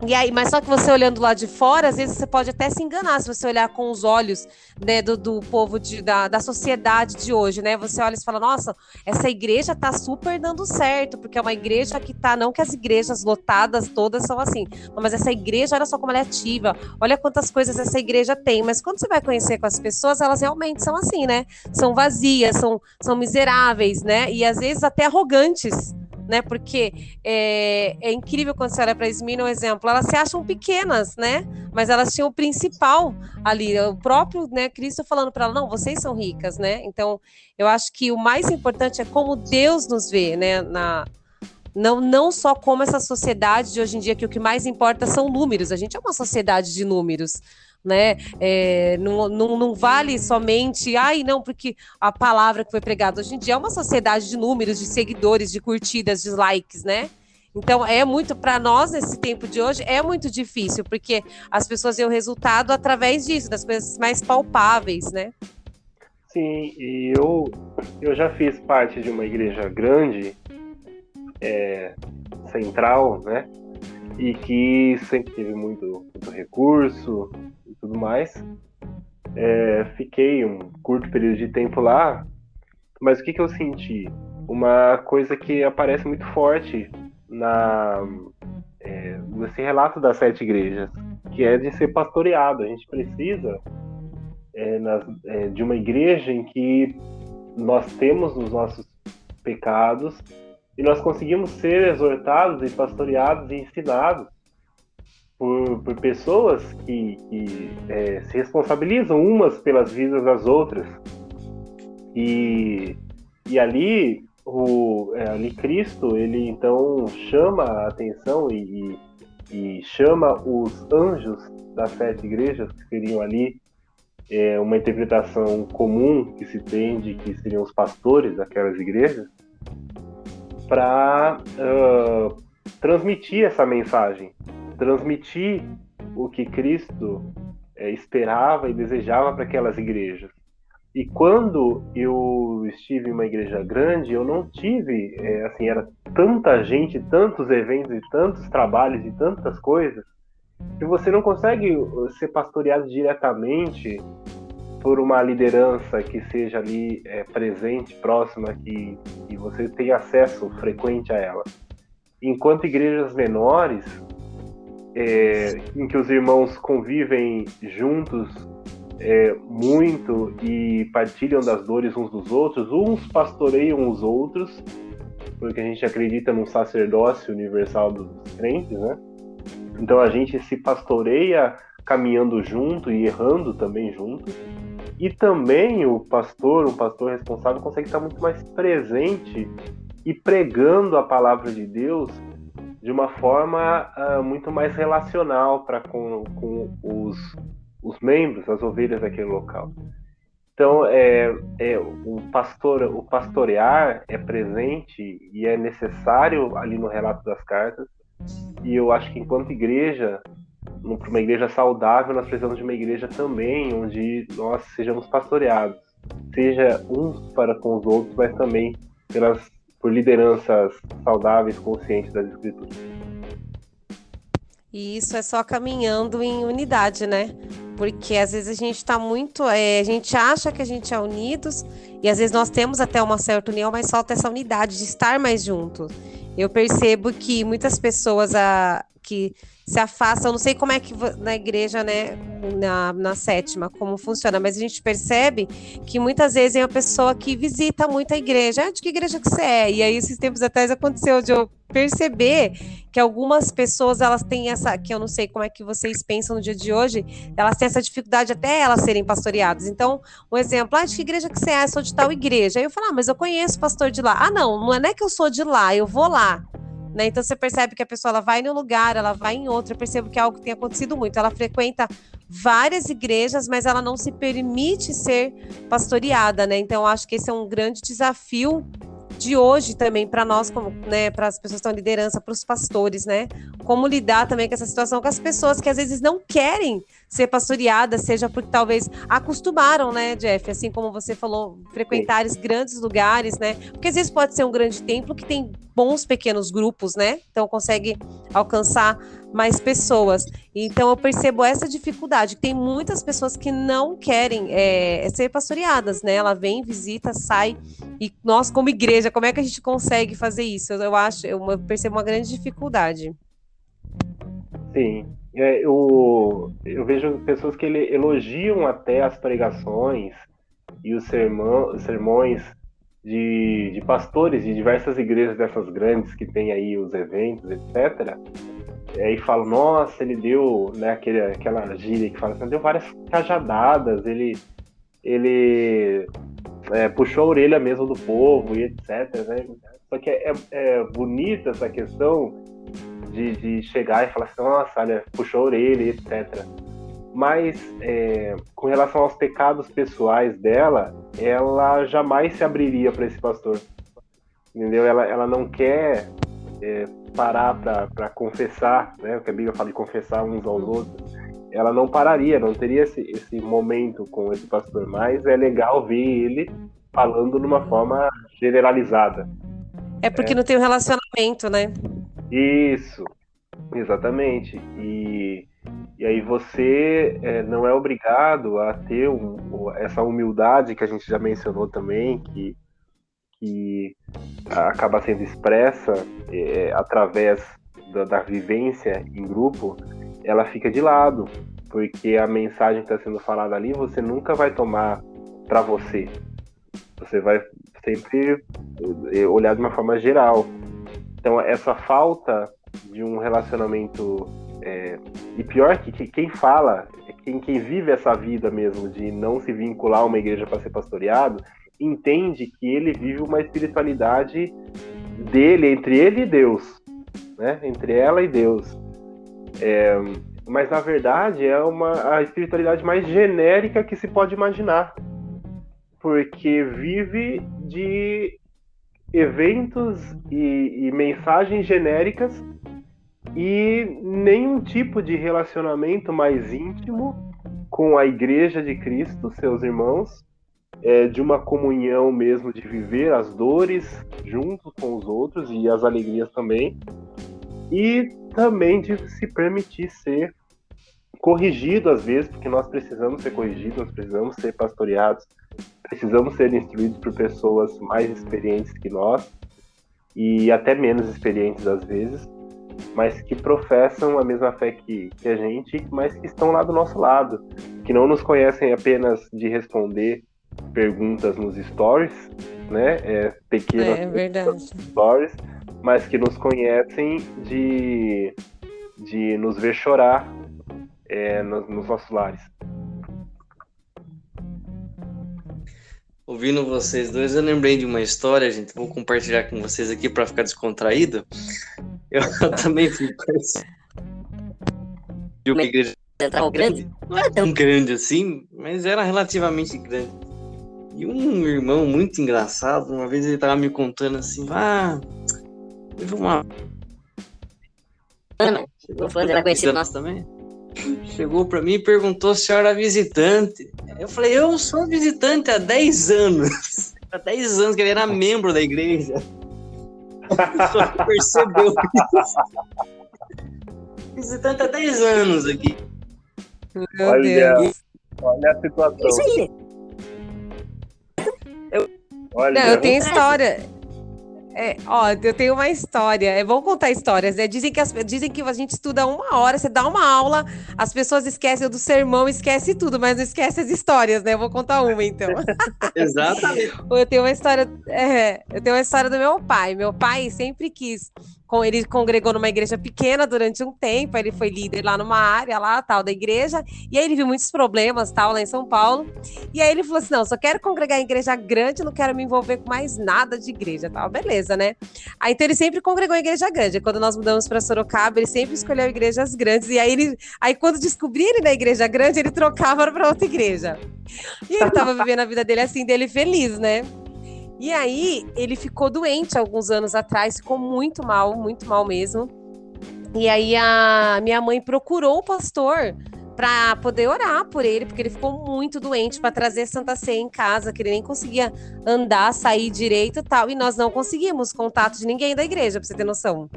E aí, mas só que você olhando lá de fora, às vezes você pode até se enganar se você olhar com os olhos, né, do povo da sociedade de hoje, né? Você olha e fala, nossa, essa igreja tá super dando certo, porque é uma igreja que tá, não que as igrejas lotadas todas são assim, mas essa igreja, olha só como ela é ativa, olha quantas coisas essa igreja tem, mas quando você vai conhecer com as pessoas, elas realmente são assim, né? São vazias, são miseráveis, né? E às vezes até arrogantes, né? Porque é incrível quando você olha para Esmina, um exemplo, elas se acham pequenas, né? Mas elas tinham o principal ali, o próprio, né, Cristo falando para ela, não, vocês são ricas, né? Então, eu acho que o mais importante é como Deus nos vê, né? Não só como essa sociedade de hoje em dia, que o que mais importa são números. A gente é uma sociedade de números, né? Não vale somente, não, porque a palavra que foi pregada hoje em dia é uma sociedade de números, de seguidores, de curtidas, de likes, né? Então é muito, para nós nesse tempo de hoje, é muito difícil, porque as pessoas veem o resultado através disso, das coisas mais palpáveis, né? Sim, e eu já fiz parte de uma igreja grande, central, né? E que sempre teve muito recurso e tudo mais. Fiquei um curto período de tempo lá, mas o que eu senti? Uma coisa que aparece muito forte nesse relato das 7 igrejas, que é de ser pastoreado. A gente precisa de uma igreja em que nós temos os nossos pecados e nós conseguimos ser exortados e pastoreados e ensinados por pessoas que se responsabilizam umas pelas vidas das outras. E ali, ali Cristo, ele então chama a atenção e chama os anjos das 7 igrejas que seriam ali uma interpretação comum que se tem de que seriam os pastores daquelas igrejas, para transmitir essa mensagem, transmitir o que Cristo esperava e desejava para aquelas igrejas. E quando eu estive em uma igreja grande, eu não tive, era tanta gente, tantos eventos e tantos trabalhos e tantas coisas, que você não consegue ser pastoreado diretamente por uma liderança que seja ali presente, próxima, que você tenha acesso frequente a ela. Enquanto igrejas menores, em que os irmãos convivem juntos muito e partilham das dores uns dos outros, uns pastoreiam os outros, porque a gente acredita num sacerdócio universal dos crentes, né? Então a gente se pastoreia caminhando junto e errando também junto. E também um pastor responsável consegue estar muito mais presente e pregando a palavra de Deus de uma forma muito mais relacional para com os membros, as ovelhas daquele local. Então, o pastorear é presente e é necessário ali no relato das cartas. E eu acho que enquanto igreja, para uma igreja saudável, nós precisamos de uma igreja também onde nós sejamos pastoreados, seja uns para com os outros, mas também por lideranças saudáveis, conscientes das Escrituras. E isso é só caminhando em unidade, né? Porque às vezes a gente está muito... a gente acha que a gente é unidos e às vezes nós temos até uma certa união, mas falta essa unidade de estar mais juntos. Eu percebo que muitas pessoas que se afastam, eu não sei como é que na igreja, né, na sétima, como funciona, mas a gente percebe que muitas vezes é uma pessoa que visita muito a igreja. De que igreja que você é? E aí, esses tempos atrás aconteceu de eu perceber que algumas pessoas, elas têm essa, que eu não sei como é que vocês pensam no dia de hoje, elas têm essa dificuldade até elas serem pastoreadas. Então, um exemplo, de que igreja que você é? Eu sou de tal igreja. Aí eu falo, mas eu conheço o pastor de lá. Não é que eu sou de lá, eu vou lá. Né? Então você percebe que a pessoa ela vai em um lugar, ela vai em outro. Eu percebo que é algo que tem acontecido muito. Ela frequenta várias igrejas, mas ela não se permite ser pastoreada, né? Então eu acho que esse é um grande desafio de hoje também para nós, como, né, para as pessoas que estão em liderança, para os pastores, né? Como lidar também com essa situação com as pessoas que às vezes não querem ser pastoreadas, seja porque talvez acostumaram, né, Jeff? Assim como você falou, frequentar grandes lugares, né? Porque às vezes pode ser um grande templo que tem bons pequenos grupos, né? Então consegue alcançar mais pessoas. Então eu percebo essa dificuldade, que tem muitas pessoas que não querem ser pastoreadas, né? Ela vem, visita, sai, e nós como igreja, como é que a gente consegue fazer isso? Eu percebo uma grande dificuldade. Sim, eu vejo pessoas que elogiam até as pregações e os sermões de pastores de diversas igrejas dessas grandes que tem aí os eventos, etc. E falam, nossa, ele deu, né, aquela gíria que fala assim, deu várias cajadadas, ele puxou a orelha mesmo do povo e etc. Né? Só que é bonita essa questão de chegar e falar assim, nossa, olha, puxou a orelha e etc. Mas com relação aos pecados pessoais dela, ela jamais se abriria para esse pastor, entendeu? Ela não quer parar para confessar, né? O que a Bíblia fala de confessar uns aos outros. Ela não pararia, não teria esse momento com esse pastor, mas é legal ver ele falando de uma forma generalizada. É porque não tem um relacionamento, né? Isso, exatamente. E aí você não é obrigado a ter essa humildade que a gente já mencionou também, que acaba sendo expressa através da vivência em grupo, ela fica de lado, porque a mensagem que está sendo falada ali, você nunca vai tomar para você. Você vai sempre olhar de uma forma geral. Então, essa falta de um relacionamento... e pior que quem fala, quem vive essa vida mesmo de não se vincular a uma igreja para ser pastoreado, entende que ele vive uma espiritualidade dele, entre ele e Deus, né? Entre ela e Deus. mas na verdade é a espiritualidade mais genérica que se pode imaginar, porque vive de eventos e mensagens genéricas e nenhum tipo de relacionamento mais íntimo com a Igreja de Cristo, seus irmãos, de uma comunhão mesmo, de viver as dores junto com os outros e as alegrias também, e também de se permitir ser corrigido às vezes, porque nós precisamos ser corrigidos, nós precisamos ser pastoreados, precisamos ser instruídos por pessoas mais experientes que nós e até menos experientes às vezes, mas que professam a mesma fé que a gente, mas que estão lá do nosso lado, que não nos conhecem apenas de responder perguntas nos stories, né? Pequenas stories, mas que nos conhecem de nos ver chorar nos nossos lares. Ouvindo vocês dois, eu lembrei de uma história, gente. Vou compartilhar com vocês aqui para ficar descontraído. Eu também fui de uma igreja Central grande? não era tão grande assim, mas era relativamente grande. E um irmão muito engraçado, uma vez ele estava me contando assim, teve uma... O Flandre era conhecido nosso também. Chegou para mim e perguntou se eu era visitante. Eu falei, eu sou visitante há 10 anos. Há 10 anos que ele era membro da igreja. Só que percebeu isso. Visitante há 10 anos aqui. Meu Deus. Olha a situação. Isso aí. Olha, Não, eu tenho história. Eu tenho uma história. É bom contar histórias, né? Dizem que a gente estuda 1 hora, você dá uma aula, as pessoas esquecem do sermão, esquecem tudo, mas não esquecem as histórias, né? Eu vou contar uma, então. Exatamente. Eu tenho uma história do meu pai. Meu pai sempre quis. Ele congregou numa igreja pequena durante um tempo, ele foi líder lá numa área lá, tal, da igreja, e aí ele viu muitos problemas, tal, lá em São Paulo, e aí ele falou assim, não, só quero congregar em igreja grande, não quero me envolver com mais nada de igreja, tal, beleza, né? Aí então ele sempre congregou em igreja grande, quando nós mudamos para Sorocaba, ele sempre escolheu igrejas grandes, e aí quando descobriram ele na igreja grande, ele trocava para outra igreja. E ele tava vivendo a vida dele assim, dele feliz, né? E aí, ele ficou doente alguns anos atrás, ficou muito mal mesmo. E aí, a minha mãe procurou o pastor para poder orar por ele, porque ele ficou muito doente, para trazer Santa Ceia em casa, que ele nem conseguia andar, sair direito e tal. E nós não conseguimos contato de ninguém da igreja, pra você ter noção.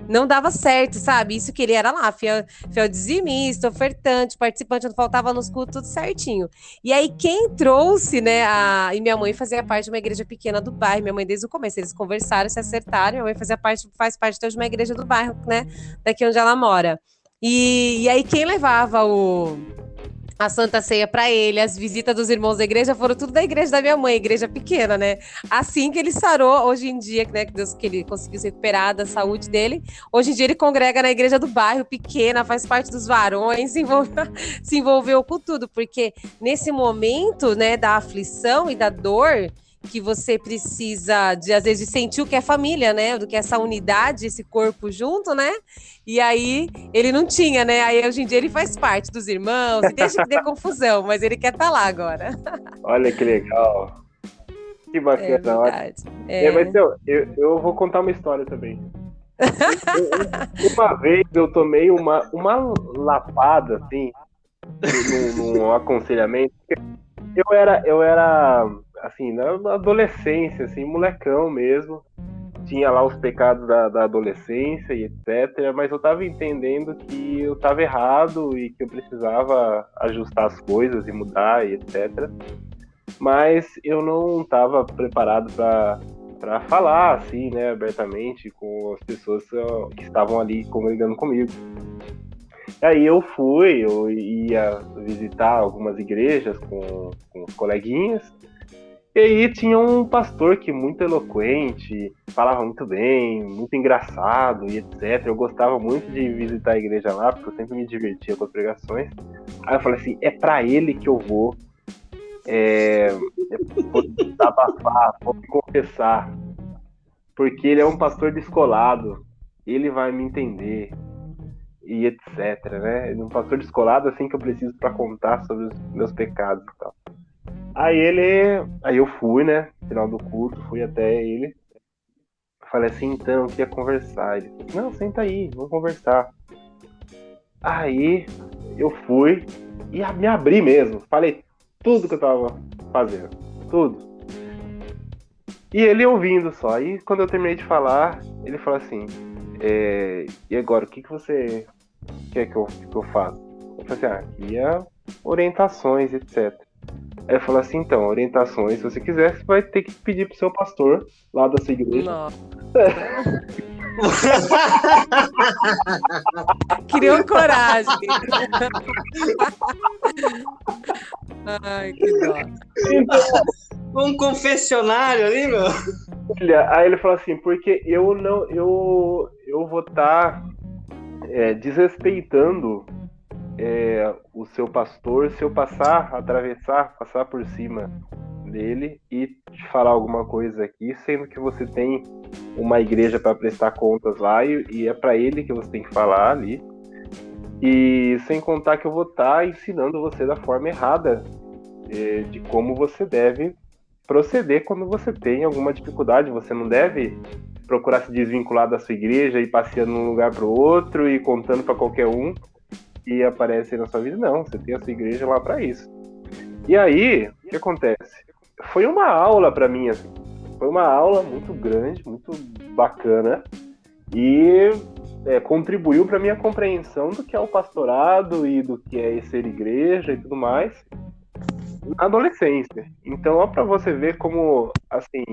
Não dava certo, sabe? Isso que ele era lá, fiel dizimista, ofertante, participante, não faltava nos cultos, tudo certinho. E aí, quem trouxe, né, e minha mãe fazia parte de uma igreja pequena do bairro, minha mãe desde o começo, eles conversaram, se acertaram, minha mãe faz parte de uma igreja do bairro, né, daqui onde ela mora. E aí, quem levava a Santa Ceia para ele, as visitas dos irmãos da igreja foram tudo da igreja da minha mãe, igreja pequena, né? Assim que ele sarou, hoje em dia, né, que ele conseguiu se recuperar da saúde dele, hoje em dia ele congrega na igreja do bairro, pequena, faz parte dos varões, se envolveu com tudo, porque nesse momento, né, da aflição e da dor, que você precisa, às vezes, de sentir o que é família, né? Do que é essa unidade, esse corpo junto, né? E aí, ele não tinha, né? Aí, hoje em dia, ele faz parte dos irmãos, e deixa que dê confusão, mas ele quer estar lá agora. Olha que legal. Que bacana. Mas eu vou contar uma história também. Uma vez eu tomei uma lapada, assim, num aconselhamento. Eu era assim, na adolescência, assim, molecão mesmo. Tinha lá os pecados da adolescência e etc. Mas eu tava entendendo que eu tava errado e que eu precisava ajustar as coisas e mudar e etc. Mas eu não tava preparado para falar, assim, né, abertamente com as pessoas que estavam ali congregando comigo. Aí eu ia visitar algumas igrejas com os coleguinhas, e aí tinha um pastor que muito eloquente, falava muito bem, muito engraçado e etc. Eu gostava muito de visitar a igreja lá, porque eu sempre me divertia com as pregações. Aí eu falei assim, é pra ele que eu vou desabafar, vou me confessar, porque ele é um pastor descolado, ele vai me entender. e etc, né? Um pastor descolado assim que eu preciso para contar sobre os meus pecados e tal. Aí eu fui, né? No final do culto, fui até ele. Falei assim, então, eu queria conversar. Ele falou, não, senta aí, vamos conversar. Aí eu fui e me abri mesmo. Falei tudo que eu tava fazendo. Tudo. E ele ouvindo só. Aí quando eu terminei de falar, ele falou assim, e agora, o que você quer que eu faça? Eu falei assim, queria orientações, etc. Aí ele falou assim, então, orientações, se você quiser, você vai ter que pedir pro seu pastor lá da sua igreja. Nossa. Criou coragem. Ai, que dó. Um confessionário ali, meu. Aí ele falou assim, porque eu vou estar desrespeitando o seu pastor se eu passar por cima dele e te falar alguma coisa aqui, sendo que você tem uma igreja para prestar contas lá e é para ele que você tem que falar ali. E sem contar que eu vou estar ensinando você da forma errada de como você deve proceder quando você tem alguma dificuldade. Você não deve procurar se desvincular da sua igreja e passeando de um lugar para o outro e contando para qualquer um que aparece na sua vida. Não, você tem a sua igreja lá para isso. E aí, o que acontece? Foi uma aula para mim, assim. Foi uma aula muito grande, muito bacana e contribuiu para minha compreensão do que é o pastorado e do que é ser igreja e tudo mais na adolescência. Então, ó, para você ver como, assim,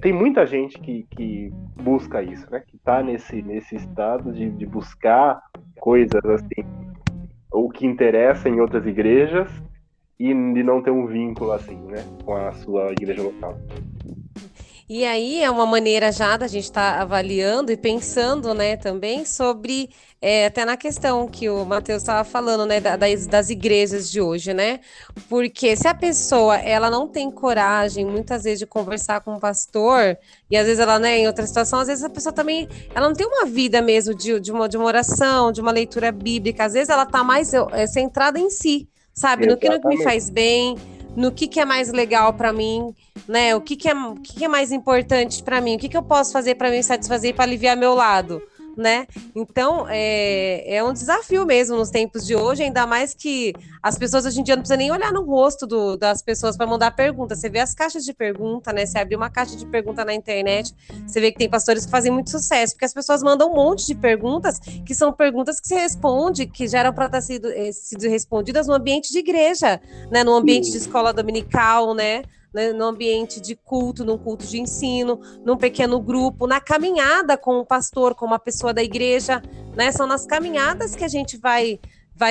tem muita gente que busca isso, né? Que tá nesse estado de buscar coisas assim, o que interessa em outras igrejas e de não ter um vínculo assim, né? Com a sua igreja local. E aí é uma maneira já da gente estar avaliando e pensando, né, também sobre, até na questão que o Matheus estava falando, né, das igrejas de hoje, né? Porque se a pessoa, ela não tem coragem, muitas vezes, de conversar com o pastor, e às vezes ela, né, em outra situação, às vezes a pessoa também, ela não tem uma vida mesmo de uma oração, de uma leitura bíblica, às vezes ela tá mais centrada em si, sabe? No que me faz bem, no que é mais legal para mim, né? O que é mais importante para mim? O que eu posso fazer para me satisfazer e para aliviar meu lado, né? Então, é um desafio mesmo nos tempos de hoje, ainda mais que as pessoas hoje em dia não precisam nem olhar no rosto das pessoas para mandar pergunta. Você vê as caixas de pergunta, né? Você abre uma caixa de pergunta na internet, você vê que tem pastores que fazem muito sucesso, porque as pessoas mandam um monte de perguntas, que são perguntas que se responde, que já eram para ter sido respondidas no ambiente de igreja, né? No ambiente de escola dominical, né? No ambiente de culto, num culto de ensino, num pequeno grupo, na caminhada com o pastor, com uma pessoa da igreja, né? São nas caminhadas que a gente vai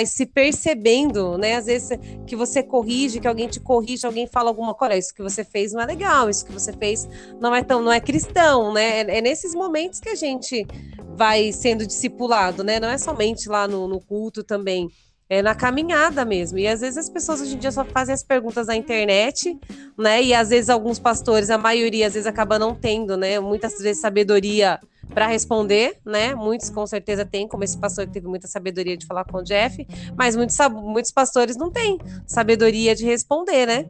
se percebendo, né? Às vezes que você corrige, que alguém te corrige, alguém fala alguma coisa, isso que você fez não é legal, isso que você fez não é cristão, né? É nesses momentos que a gente vai sendo discipulado, né? Não é somente lá no culto também. É na caminhada mesmo. E às vezes as pessoas hoje em dia só fazem as perguntas na internet, né? E às vezes alguns pastores, a maioria, às vezes acaba não tendo, né? Muitas vezes sabedoria para responder, né? Muitos com certeza têm, como esse pastor que teve muita sabedoria de falar com o Jeff, mas muitos pastores não têm sabedoria de responder, né?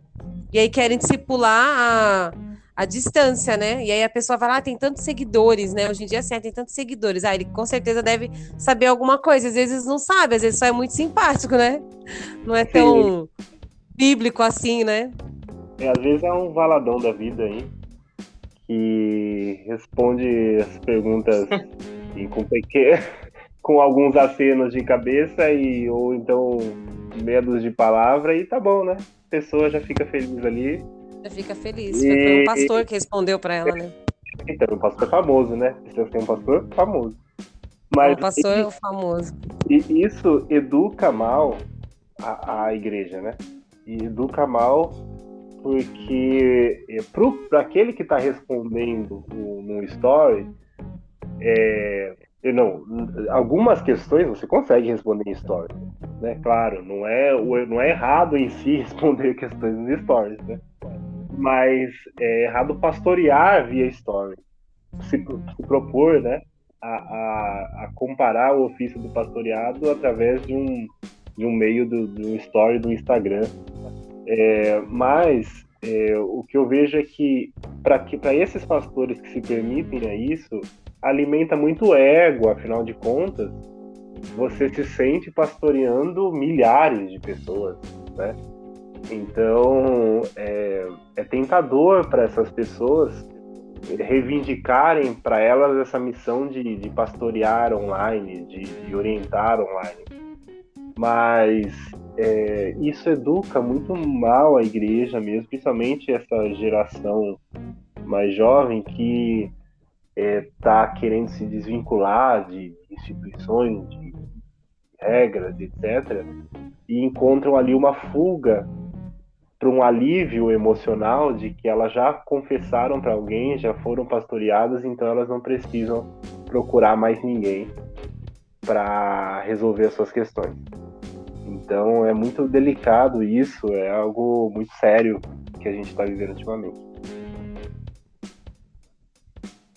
E aí querem discipular a distância, né? E aí a pessoa fala, tem tantos seguidores, né? Hoje em dia, assim, tem tantos seguidores. Ele com certeza deve saber alguma coisa. Às vezes não sabe, às vezes só é muito simpático, né? Não é tão bíblico assim, né? Às vezes é um valadão da vida aí, que responde as perguntas assim, com alguns acenos de cabeça ou então medos de palavra e tá bom, né? A pessoa já fica feliz ali. Já fica feliz. Foi um pastor que respondeu para ela, né? Então, um pastor famoso, né? Precisa ser um pastor famoso. Mas um pastor famoso. E isso educa mal a igreja, né? E educa mal porque para aquele que está respondendo no story, algumas questões você consegue responder em story, né? Claro, não é errado em si responder questões nos stories, né? Mas é errado pastorear via story, se propor, né, a comparar o ofício do pastoreado através de um meio do story do Instagram. Mas o que eu vejo é que para esses pastores que se permitem a isso, alimenta muito ego, afinal de contas, você se sente pastoreando milhares de pessoas, né? Então, é tentador para essas pessoas reivindicarem para elas essa missão de pastorear online, de orientar online. Mas isso educa muito mal a igreja mesmo, principalmente essa geração mais jovem que está querendo se desvincular de instituições, de regras, etc. E encontram ali uma fuga para um alívio emocional de que elas já confessaram para alguém, já foram pastoreadas, então elas não precisam procurar mais ninguém para resolver as suas questões. Então é muito delicado isso, é algo muito sério que a gente está vivendo ultimamente.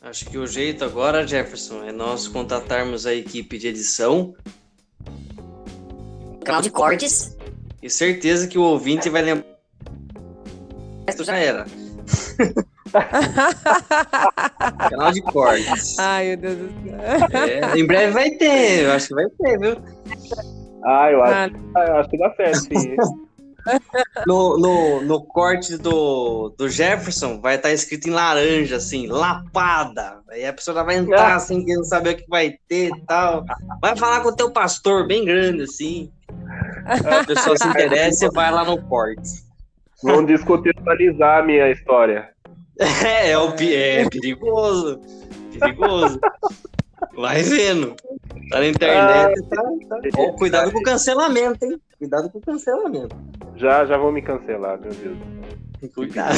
Acho que o jeito agora, Jefferson, é nós contatarmos a equipe de edição. Canal de cortes. E certeza que o ouvinte vai lembrar. Isso já era. Canal de cortes. Ai, meu Deus do céu. Em breve vai ter, eu acho que vai ter, viu? Eu acho que dá certo, sim. No corte do Jefferson vai estar escrito em laranja, assim, lapada. Aí a pessoa já vai entrar assim, querendo saber o que vai ter e tal. Vai falar com o teu pastor, bem grande, assim. A pessoa se interessa e vai lá no corte. Vão descontextualizar a minha história. É perigoso. Perigoso. Vai vendo. Tá na internet. Tá. Cuidado com o cancelamento, hein? Cuidado com o cancelamento. Já vou me cancelar, meu Deus. Cuidado.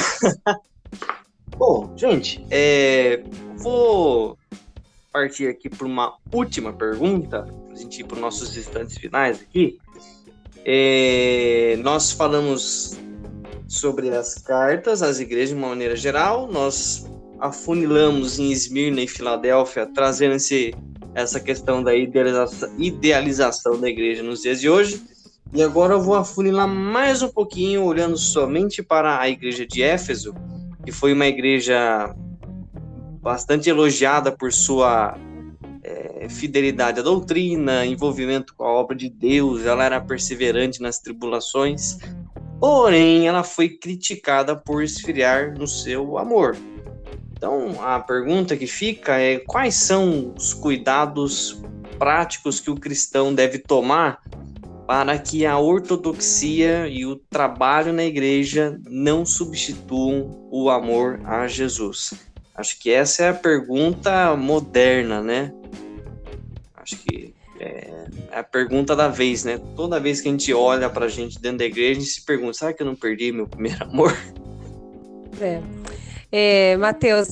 Bom, gente, vou partir aqui para uma última pergunta, para a gente ir para os nossos instantes finais aqui. Nós falamos sobre as cartas às igrejas de uma maneira geral, nós afunilamos em Esmirna e Filadélfia, trazendo essa questão da idealização da igreja nos dias de hoje. E agora eu vou afunilar mais um pouquinho, olhando somente para a igreja de Éfeso, que foi uma igreja bastante elogiada por sua fidelidade à doutrina, envolvimento com a obra de Deus, ela era perseverante nas tribulações, porém ela foi criticada por esfriar no seu amor. Então, a pergunta que fica é: quais são os cuidados práticos que o cristão deve tomar para que a ortodoxia e o trabalho na igreja não substituam o amor a Jesus? Acho que essa é a pergunta moderna, né? Acho que é a pergunta da vez, né? Toda vez que a gente olha pra gente dentro da igreja, a gente se pergunta: será que eu não perdi meu primeiro amor? Mateus,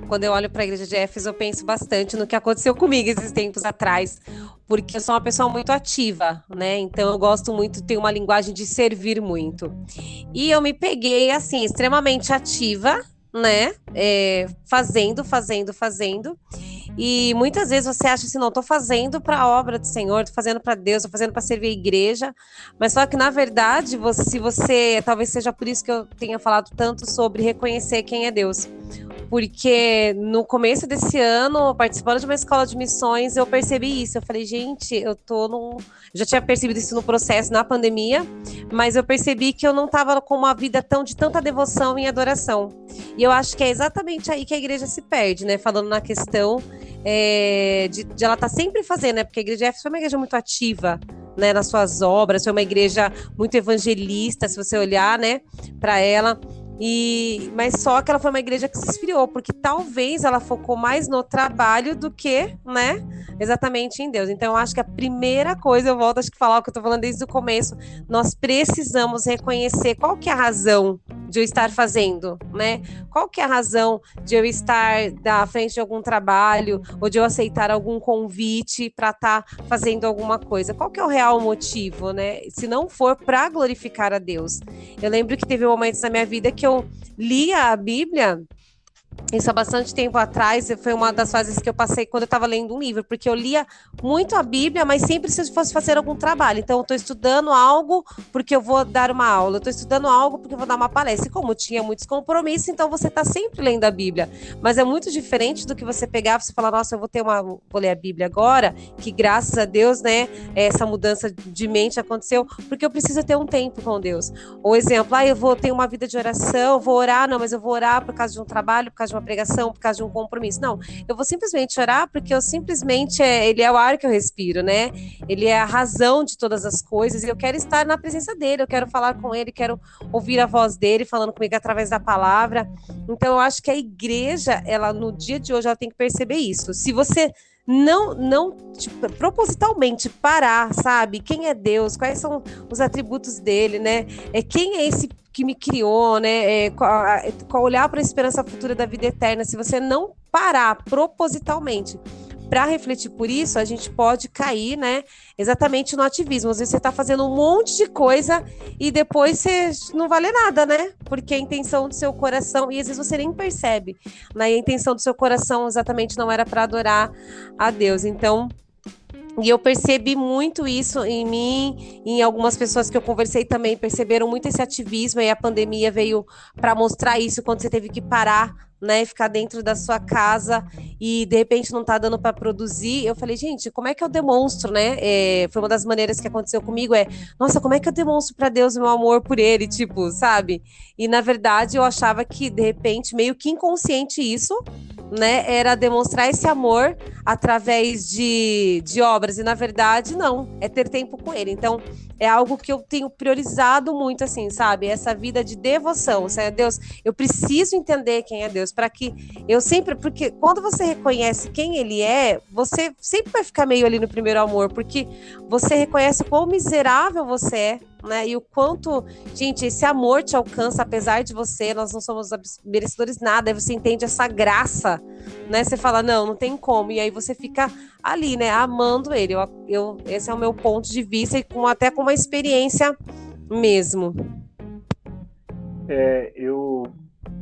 quando eu olho para a igreja de Éfeso, eu penso bastante no que aconteceu comigo esses tempos atrás, porque eu sou uma pessoa muito ativa, né? Então eu gosto muito, tenho uma linguagem de servir muito. E eu me peguei, assim, extremamente ativa, né? Fazendo. E muitas vezes você acha assim: não, estou fazendo para a obra do Senhor, estou fazendo para Deus, estou fazendo para servir a igreja, mas só que na verdade, se você, talvez seja por isso que eu tenha falado tanto sobre reconhecer quem é Deus, porque no começo desse ano, participando de uma escola de missões, eu percebi isso. Eu falei: gente, eu já tinha percebido isso no processo, na pandemia, mas eu percebi que eu não estava com uma vida de tanta devoção e adoração. E eu acho que é exatamente aí que a igreja se perde, né? Falando na questão de ela estar sempre fazendo, né? Porque a igreja de Éfeso foi uma igreja muito ativa, né, nas suas obras, foi uma igreja muito evangelista, se você olhar, né, para ela. Mas só que ela foi uma igreja que se esfriou, porque talvez ela focou mais no trabalho do que, né, exatamente em Deus. Então eu acho que a primeira coisa, eu volto a falar o que eu estou falando desde o começo, nós precisamos reconhecer qual que é a razão de eu estar fazendo, né? Qual que é a razão de eu estar à frente de algum trabalho ou de eu aceitar algum convite para estar fazendo alguma coisa? Qual que é o real motivo, né? Se não for para glorificar a Deus. Eu lembro que teve momentos na minha vida que eu lia a Bíblia Isso há bastante tempo atrás, foi uma das fases que eu passei quando eu estava lendo um livro, porque eu lia muito a Bíblia, mas sempre se eu fosse fazer algum trabalho. Então, eu estou estudando algo porque eu vou dar uma aula, eu estou estudando algo porque eu vou dar uma palestra. E como tinha muitos compromissos, então você está sempre lendo a Bíblia. Mas é muito diferente do que você pegar e você falar, nossa, vou ler a Bíblia agora, que graças a Deus, né, essa mudança de mente aconteceu, porque eu preciso ter um tempo com Deus. Ou exemplo, eu vou ter uma vida de oração, vou orar, não, mas eu vou orar por causa de um trabalho, por causa de uma pregação, por causa de um compromisso. Não, eu vou simplesmente orar porque eu simplesmente, ele é o ar que eu respiro, né? Ele é a razão de todas as coisas e eu quero estar na presença dele, eu quero falar com ele, quero ouvir a voz dele falando comigo através da palavra. Então eu acho que a igreja, ela no dia de hoje, ela tem que perceber isso. Se você não tipo, propositalmente parar, sabe? Quem é Deus? Quais são os atributos dele, né? Quem é esse que me criou, né? Olhar para a esperança futura da vida eterna. Se você não parar propositalmente para refletir por isso, a gente pode cair, né? Exatamente no ativismo. Às vezes você está fazendo um monte de coisa e depois você não vale nada, né? Porque a intenção do seu coração, e às vezes você nem percebe, né? A intenção do seu coração exatamente não era para adorar a Deus. Então, e eu percebi muito isso em mim, em algumas pessoas que eu conversei também perceberam muito esse ativismo, e a pandemia veio para mostrar isso, quando você teve que parar, né, ficar dentro da sua casa e de repente não tá dando para produzir. Eu falei, gente, como é que eu demonstro, né? Foi uma das maneiras que aconteceu comigo, nossa, como é que eu demonstro para Deus o meu amor por ele, tipo, sabe? E na verdade eu achava que de repente, meio que inconsciente isso, né, era demonstrar esse amor através de obras, e na verdade não, é ter tempo com ele. Então é algo que eu tenho priorizado muito, assim, sabe, essa vida de devoção, sabe? Deus, eu preciso entender quem é Deus, para que eu sempre, porque quando você reconhece quem ele é, você sempre vai ficar meio ali no primeiro amor, porque você reconhece o quão miserável você é, né? E o quanto, gente, esse amor te alcança, apesar de você, nós não somos merecedores nada, aí você entende essa graça, né? Você fala, não tem como, e aí você fica ali, né, amando ele. Esse é o meu ponto de vista, e até com uma experiência mesmo. Eu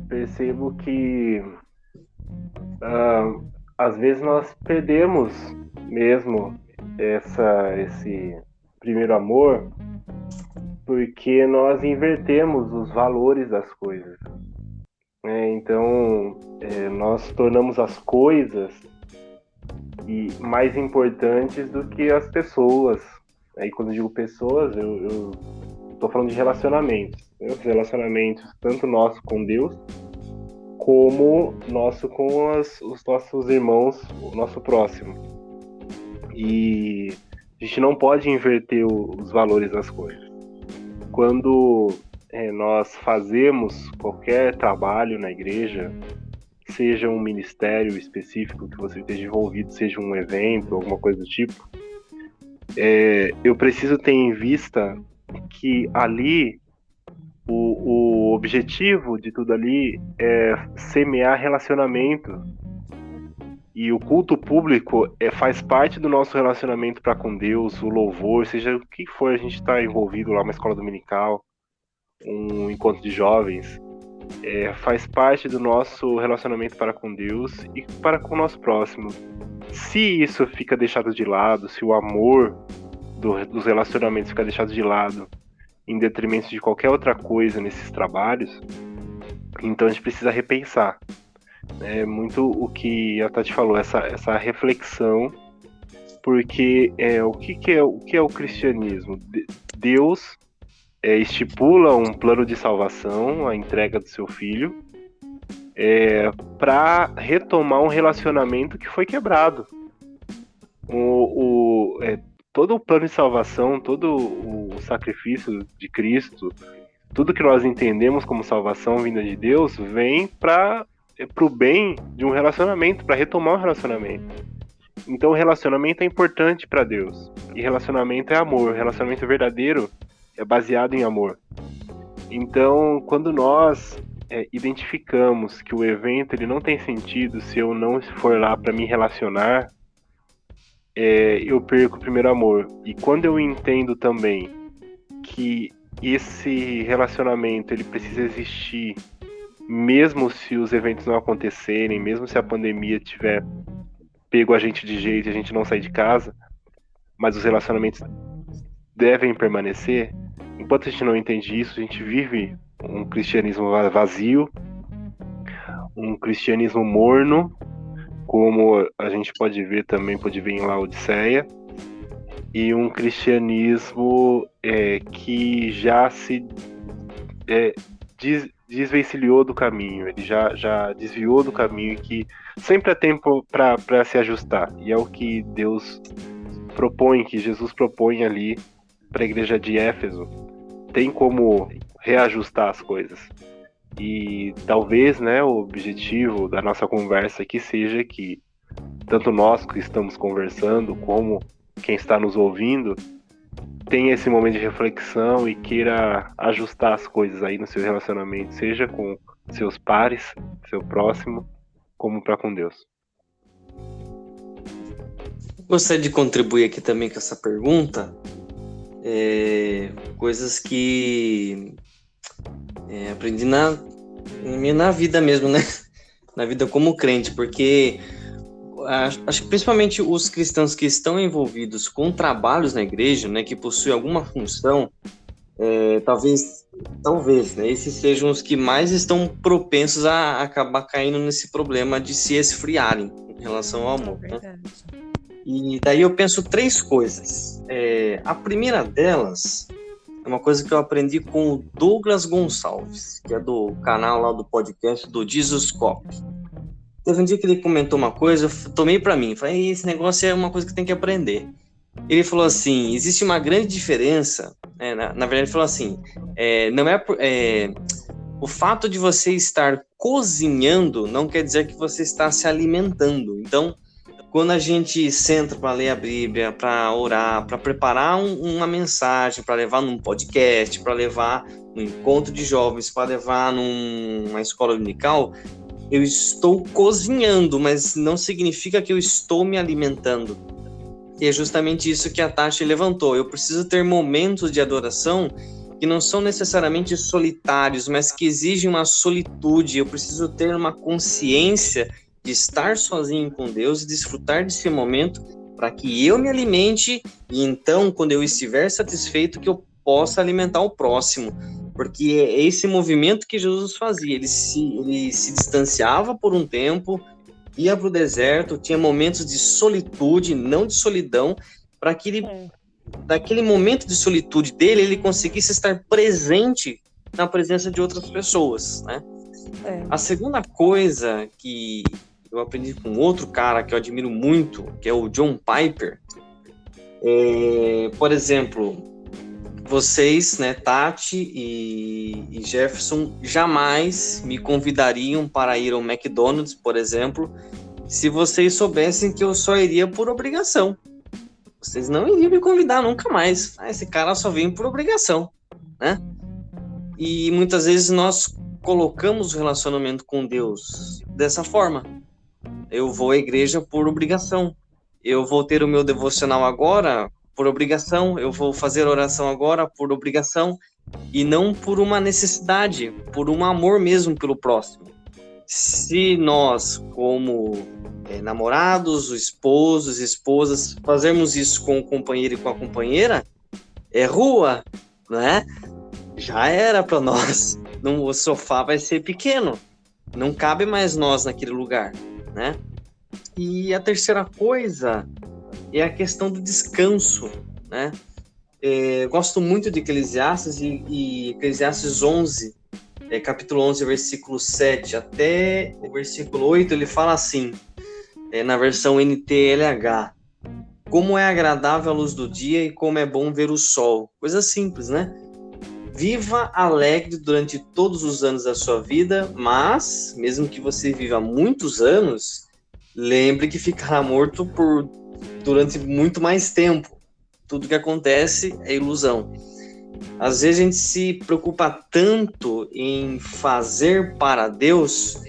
percebo que às vezes nós perdemos mesmo esse primeiro amor, porque nós invertemos os valores das coisas. Então, nós tornamos as coisas mais importantes do que as pessoas. Aí, quando eu digo pessoas, eu estou falando de relacionamentos. Os relacionamentos, tanto nosso com Deus, como nosso com os nossos irmãos, o nosso próximo. E a gente não pode inverter os valores das coisas. Quando nós fazemos qualquer trabalho na igreja, seja um ministério específico que você esteja envolvido, seja um evento, alguma coisa do tipo, eu preciso ter em vista que ali o objetivo de tudo ali é semear relacionamento, e o culto público faz parte do nosso relacionamento para com Deus, o louvor, seja o que for, a gente está envolvido lá, uma escola dominical, um encontro de jovens, faz parte do nosso relacionamento para com Deus e para com o nosso próximo. Se isso fica deixado de lado, se o amor dos relacionamentos fica deixado de lado em detrimento de qualquer outra coisa nesses trabalhos, então a gente precisa repensar. É muito o que a Tati falou, essa reflexão, porque o que é o cristianismo? Deus estipula um plano de salvação, a entrega do seu filho, para retomar um relacionamento que foi quebrado. Todo o plano de salvação, todo o sacrifício de Cristo, tudo que nós entendemos como salvação vinda de Deus, vem para o bem de um relacionamento, para retomar um relacionamento. Então o relacionamento é importante para Deus, e relacionamento é amor, relacionamento verdadeiro é baseado em amor. Então, quando nós identificamos que o evento ele não tem sentido se eu não for lá para me relacionar, eu perco o primeiro amor. E quando eu entendo também que esse relacionamento ele precisa existir mesmo se os eventos não acontecerem, mesmo se a pandemia tiver pego a gente de jeito e a gente não sair de casa, mas os relacionamentos devem permanecer. Enquanto a gente não entende isso, a gente vive um cristianismo vazio, um cristianismo morno, como a gente pode ver em Laodiceia, e um cristianismo que já se desvencilhou do caminho, ele já desviou do caminho, e que sempre há tempo para se ajustar. E é o que Deus propõe, que Jesus propõe ali para a igreja de Éfeso. Tem como reajustar as coisas. E talvez, né, o objetivo da nossa conversa aqui seja que tanto nós que estamos conversando, como quem está nos ouvindo, tenha esse momento de reflexão e queira ajustar as coisas aí no seu relacionamento, seja com seus pares, seu próximo, como para com Deus. Gostaria de contribuir aqui também com essa pergunta, coisas que aprendi na vida mesmo, né? Na vida como crente, porque acho que principalmente os cristãos que estão envolvidos com trabalhos na igreja, né, que possuem alguma função, talvez, né, esses sejam os que mais estão propensos a acabar caindo nesse problema de se esfriarem em relação ao amor. Né? E daí eu penso 3 coisas. A primeira delas é uma coisa que eu aprendi com o Douglas Gonçalves, que é do canal lá do podcast do Jesus Cop. Teve um dia que ele comentou uma coisa, eu tomei pra mim, falei, esse negócio é uma coisa que tem que aprender. Ele falou assim, existe uma grande diferença, na verdade ele falou assim, o fato de você estar cozinhando não quer dizer que você está se alimentando. Então, quando a gente senta para ler a Bíblia, para orar, para preparar uma mensagem, para levar num podcast, para levar num encontro de jovens, para levar numa escola dominical, eu estou cozinhando, mas não significa que eu estou me alimentando. E é justamente isso que a Tati levantou. Eu preciso ter momentos de adoração que não são necessariamente solitários, mas que exigem uma solitude. Eu preciso ter uma consciência de estar sozinho com Deus e desfrutar desse momento para que eu me alimente e então, quando eu estiver satisfeito, que eu possa alimentar o próximo. Porque é esse movimento que Jesus fazia. Ele se distanciava por um tempo, ia para o deserto, tinha momentos de solitude, não de solidão, para que ele, daquele momento de solitude dele, ele conseguisse estar presente na presença de outras pessoas, né? A segunda coisa que eu aprendi com outro cara que eu admiro muito, que é o John Piper, por exemplo, vocês, né, Tati e Jefferson, jamais me convidariam para ir ao McDonald's, por exemplo, se vocês soubessem que eu só iria por obrigação. Vocês não iriam me convidar nunca mais. Esse cara só vem por obrigação, né? E muitas vezes nós colocamos o relacionamento com Deus dessa forma. Eu vou à igreja por obrigação. Eu vou ter o meu devocional agora por obrigação, eu vou fazer oração agora por obrigação, e não por uma necessidade, por um amor mesmo pelo próximo. Se nós, como namorados, esposos, esposas, fazermos isso com o companheiro e com a companheira, é rua, né? Já era para nós. O sofá vai ser pequeno, não cabe mais nós naquele lugar, né? E a terceira coisa é a questão do descanso, né? Gosto muito de Eclesiastes e Eclesiastes 11, capítulo 11, versículo 7 até o versículo 8, ele fala assim, na versão NTLH: como é agradável a luz do dia e como é bom ver o sol. Coisa simples, né? Viva alegre durante todos os anos da sua vida, mas, mesmo que você viva muitos anos, lembre que ficará morto durante muito mais tempo. Tudo que acontece é ilusão. Às vezes a gente se preocupa tanto em fazer para Deus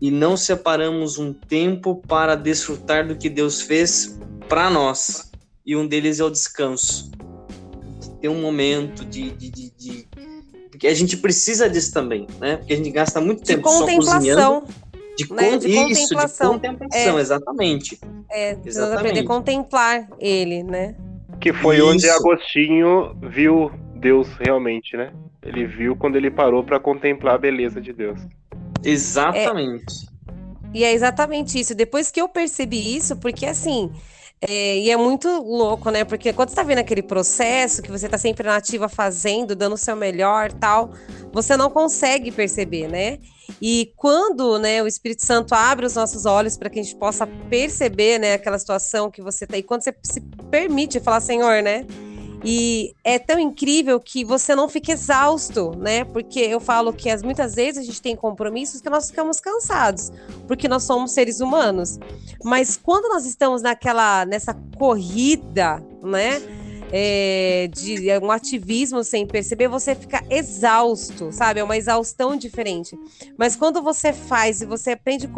e não separamos um tempo para desfrutar do que Deus fez para nós. E um deles é o descanso. Ter um momento de Porque a gente precisa disso também, né? Porque a gente gasta muito De tempo só cozinhando. contemplação, né? De Isso, de contemplação. contemplação, exatamente. Precisamos aprender a contemplar ele, né? Que foi onde Isso. Agostinho viu Deus realmente, né? Ele viu quando ele parou para contemplar a beleza de Deus. Exatamente. E é exatamente isso. Depois que eu percebi isso, porque assim, e é muito louco, né? Porque quando você tá vendo aquele processo, que você tá sempre na ativa fazendo, dando o seu melhor, tal, você não consegue perceber, né? E quando, né, o Espírito Santo abre os nossos olhos para que a gente possa perceber, né, aquela situação que você tá, e quando você se permite falar, Senhor, né? E é tão incrível que você não fica exausto, né? Porque eu falo que muitas vezes a gente tem compromissos que nós ficamos cansados, porque nós somos seres humanos. Mas quando nós estamos nessa corrida, né? De um ativismo sem perceber, você fica exausto, sabe? É uma exaustão diferente. Mas quando você faz e você aprende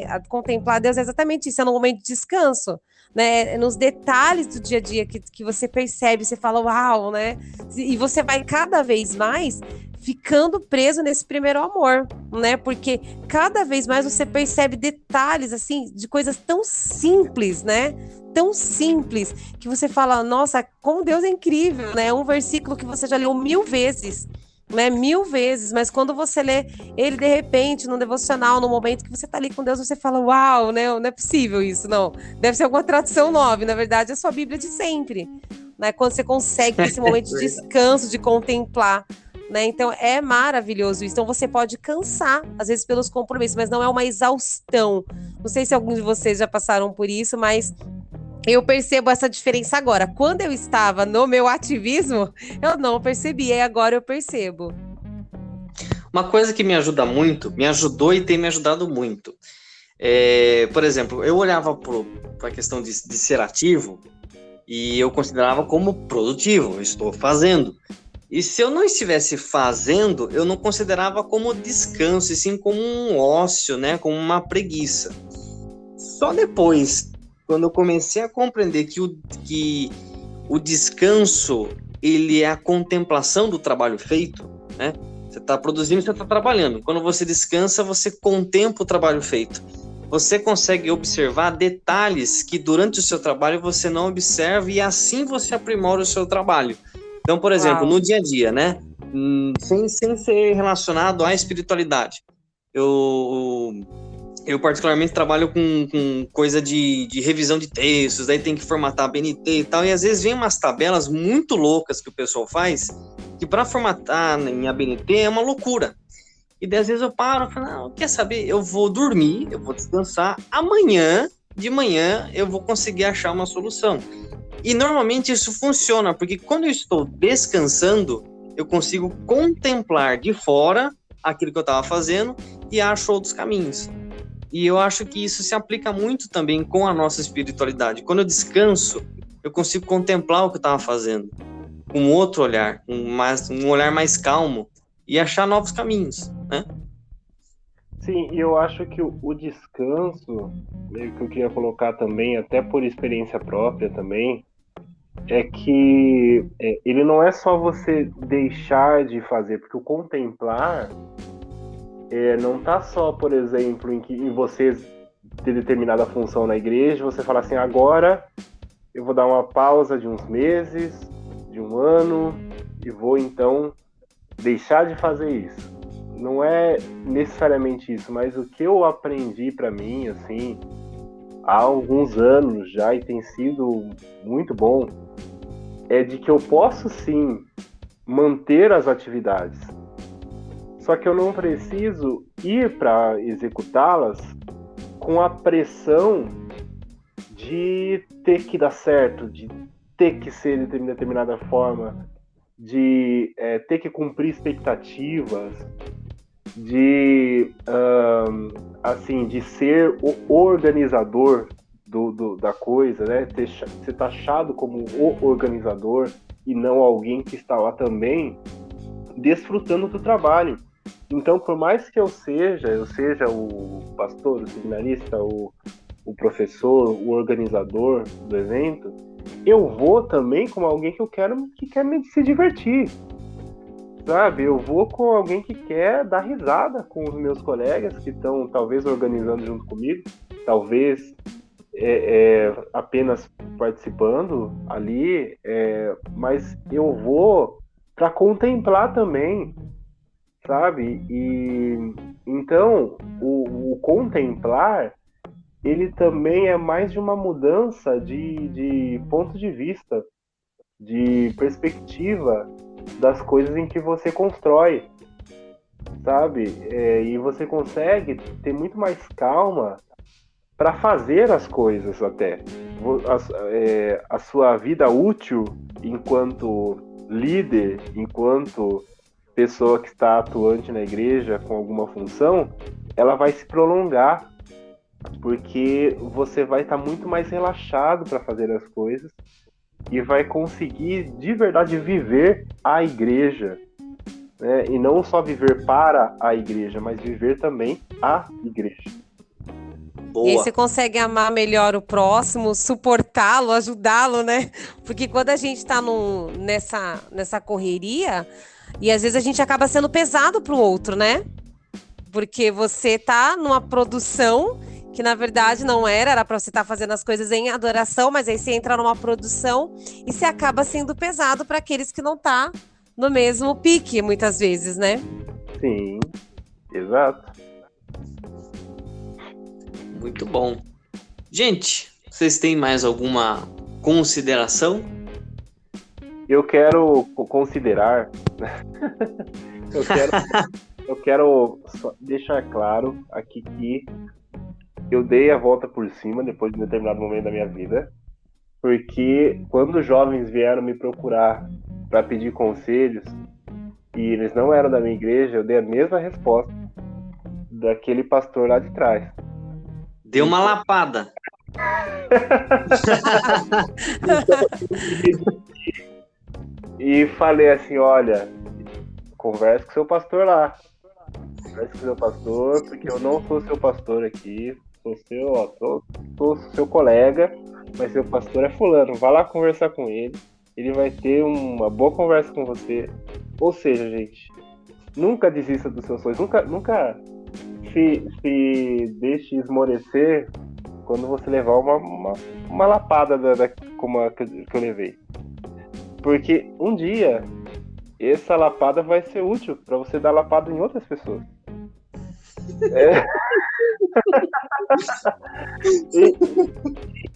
a contemplar Deus, é exatamente isso, é no momento de descanso, né? Nos detalhes do dia a dia que você percebe, você fala, uau, né? E você vai cada vez mais ficando preso nesse primeiro amor, né? Porque cada vez mais você percebe detalhes, assim, de coisas tão simples, né? Tão simples, que você fala, nossa, como Deus é incrível, né? Um versículo que você já leu 1000 vezes, né? 1000 vezes, mas quando você lê ele de repente, num devocional, no momento que você tá ali com Deus, você fala, uau, né? Não é possível isso, não. Deve ser alguma tradução nova, na verdade é a sua Bíblia de sempre, né? Quando você consegue ter esse momento de descanso, de contemplar, né? Então é maravilhoso isso. Então você pode cansar, às vezes, pelos compromissos, mas não é uma exaustão. Não sei se alguns de vocês já passaram por isso, mas eu percebo essa diferença agora. Quando eu estava no meu ativismo, eu não percebia, e agora eu percebo. Uma coisa que me ajuda muito, me ajudou e tem me ajudado muito. Por exemplo, eu olhava para a questão de ser ativo e eu considerava como produtivo, eu estou fazendo. E se eu não estivesse fazendo, eu não considerava como descanso, e sim como um ócio, né? Como uma preguiça. Só depois, quando eu comecei a compreender que o descanso, ele é a contemplação do trabalho feito, né? Você está produzindo, você está trabalhando. Quando você descansa, você contempla o trabalho feito. Você consegue observar detalhes que durante o seu trabalho você não observa e assim você aprimora o seu trabalho. Então, por exemplo, no dia a dia, né? Sem ser relacionado à espiritualidade. Eu particularmente trabalho com coisa de revisão de textos, aí tem que formatar a BNT e tal, e às vezes vem umas tabelas muito loucas que o pessoal faz, que para formatar em ABNT é uma loucura. E daí, às vezes eu paro e falo, não, quer saber, eu vou dormir, eu vou descansar, de manhã eu vou conseguir achar uma solução. E normalmente isso funciona, porque quando eu estou descansando, eu consigo contemplar de fora aquilo que eu estava fazendo e acho outros caminhos. E eu acho que isso se aplica muito também com a nossa espiritualidade. Quando eu descanso, eu consigo contemplar o que eu estava fazendo com outro olhar, um olhar mais calmo e achar novos caminhos, né? Sim, e eu acho que o descanso, meio que eu queria colocar também, até por experiência própria também, é que ele não é só você deixar de fazer, porque o contemplar não está só, por exemplo, em você ter determinada função na igreja, você fala assim, agora eu vou dar uma pausa de uns meses, de um ano, e vou então deixar de fazer isso. Não é necessariamente isso, mas o que eu aprendi para mim, assim, há alguns anos já, e tem sido muito bom, é de que eu posso sim manter as atividades, só que eu não preciso ir para executá-las com a pressão de ter que dar certo, de ter que ser de determinada forma, de ter que cumprir expectativas, de ser o organizador da coisa, né? Ser taxado como o organizador e não alguém que está lá também desfrutando do trabalho. Então, por mais que eu seja o pastor, o seminarista, o professor, o organizador do evento, eu vou também como alguém que quer se divertir. sabe? Eu vou com alguém que quer dar risada com os meus colegas que estão talvez organizando junto comigo, talvez apenas participando ali, mas eu vou para contemplar também, sabe? E então o contemplar, ele também é mais de uma mudança de ponto de vista, de perspectiva das coisas em que você constrói, sabe? E você consegue ter muito mais calma para fazer as coisas até. A sua vida útil enquanto líder, enquanto pessoa que está atuante na igreja com alguma função, ela vai se prolongar, porque você vai estar muito mais relaxado para fazer as coisas e vai conseguir de verdade viver a igreja, né? E não só viver para a igreja, mas viver também a igreja. Boa. E aí você consegue amar melhor o próximo, suportá-lo, ajudá-lo, né? Porque quando a gente tá nessa correria, e às vezes a gente acaba sendo pesado pro outro, né? Porque você tá numa produção que na verdade não era para você estar fazendo as coisas em adoração, mas aí você entra numa produção e você acaba sendo pesado para aqueles que não tá no mesmo pique, muitas vezes, né? Sim, exato. Muito bom. Gente, vocês têm mais alguma consideração? Eu quero considerar, eu quero só deixar claro aqui que eu dei a volta por cima depois de um determinado momento da minha vida, porque quando os jovens vieram me procurar para pedir conselhos e eles não eram da minha igreja, eu dei a mesma resposta daquele pastor lá de trás. Deu uma lapada. E falei assim, olha, converse com seu pastor lá. Converse com seu pastor, porque eu não sou seu pastor aqui. Sou seu colega, mas seu pastor é fulano. Vai lá conversar com ele. Ele vai ter uma boa conversa com você. Ou seja, gente, nunca desista dos seus sonhos. Nunca se deixe esmorecer quando você levar uma lapada como a que eu levei. Porque um dia essa lapada vai ser útil para você dar lapada em outras pessoas.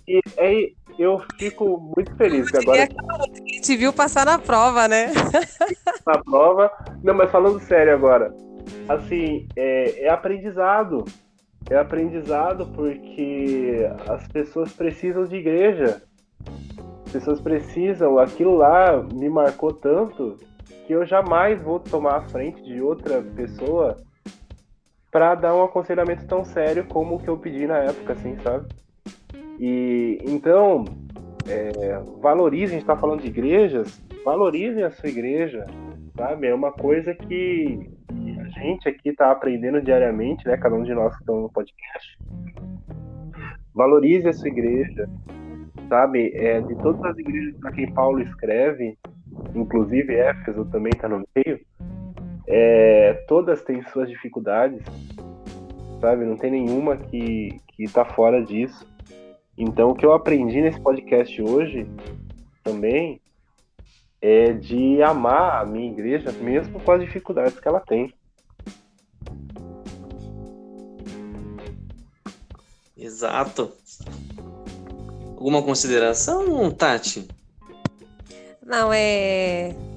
E aí eu fico muito feliz que agora A gente viu passar na prova, né? na prova. Não, mas falando sério agora, assim, é aprendizado. É aprendizado porque as pessoas precisam de igreja. As pessoas precisam. Aquilo lá me marcou tanto que eu jamais vou tomar a frente de outra pessoa para dar um aconselhamento tão sério como o que eu pedi na época, assim, sabe? E então, valorizem, a gente está falando de igrejas, valorizem a sua igreja, sabe? É uma coisa que a gente aqui está aprendendo diariamente, né? Cada um de nós que estão no podcast. Valorize a sua igreja, sabe? De todas as igrejas para quem Paulo escreve, inclusive Éfeso também está no meio, todas têm suas dificuldades, sabe? Não tem nenhuma que está fora disso. Então, o que eu aprendi nesse podcast hoje também é de amar a minha igreja, mesmo com as dificuldades que ela tem. Exato. Alguma consideração, Tati? Não,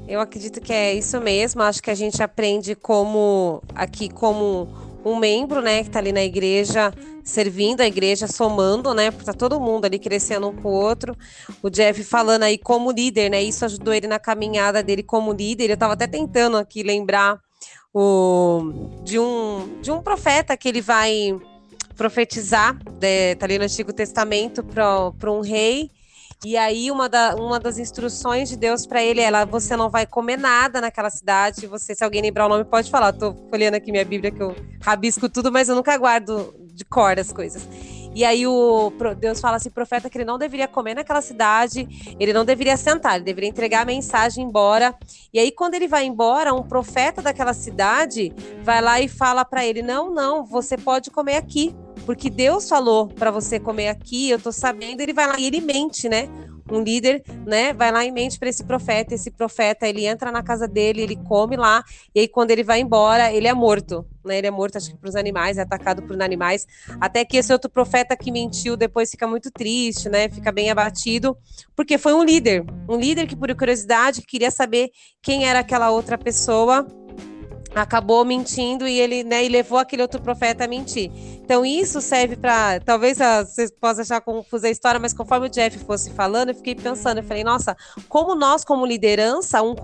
eu acredito que é isso mesmo. Acho que a gente aprende como um membro, né, que tá ali na igreja, servindo a igreja, somando, né, porque tá todo mundo ali crescendo um com o outro. O Jeff falando aí como líder, né, isso ajudou ele na caminhada dele como líder. Eu tava até tentando aqui lembrar de um profeta que ele vai profetizar, tá ali no Antigo Testamento para um rei. E aí uma das instruções de Deus para ele é: você não vai comer nada naquela cidade. Você, se alguém lembrar o nome, pode falar. Tô folheando aqui minha Bíblia que eu rabisco tudo, mas eu nunca guardo de cor as coisas. e aí Deus fala assim, profeta, que ele não deveria comer naquela cidade, ele não deveria sentar, ele deveria entregar a mensagem e ir embora. E aí, quando ele vai embora, um profeta daquela cidade vai lá e fala para ele, não, você pode comer aqui, porque Deus falou para você comer aqui, eu tô sabendo. Ele vai lá e ele mente, né? Um líder, né, vai lá e mente para esse profeta, ele entra na casa dele, ele come lá, e aí quando ele vai embora, ele é morto, né, ele é morto, acho que para os animais, é atacado por animais, até que esse outro profeta que mentiu depois fica muito triste, né, fica bem abatido, porque foi um líder que por curiosidade queria saber quem era aquela outra pessoa, acabou mentindo e ele, né, e levou aquele outro profeta a mentir. Então isso serve para, talvez vocês possam achar confusa a história, mas conforme o Jeff fosse falando, eu fiquei pensando, eu falei, nossa, como nós como liderança, um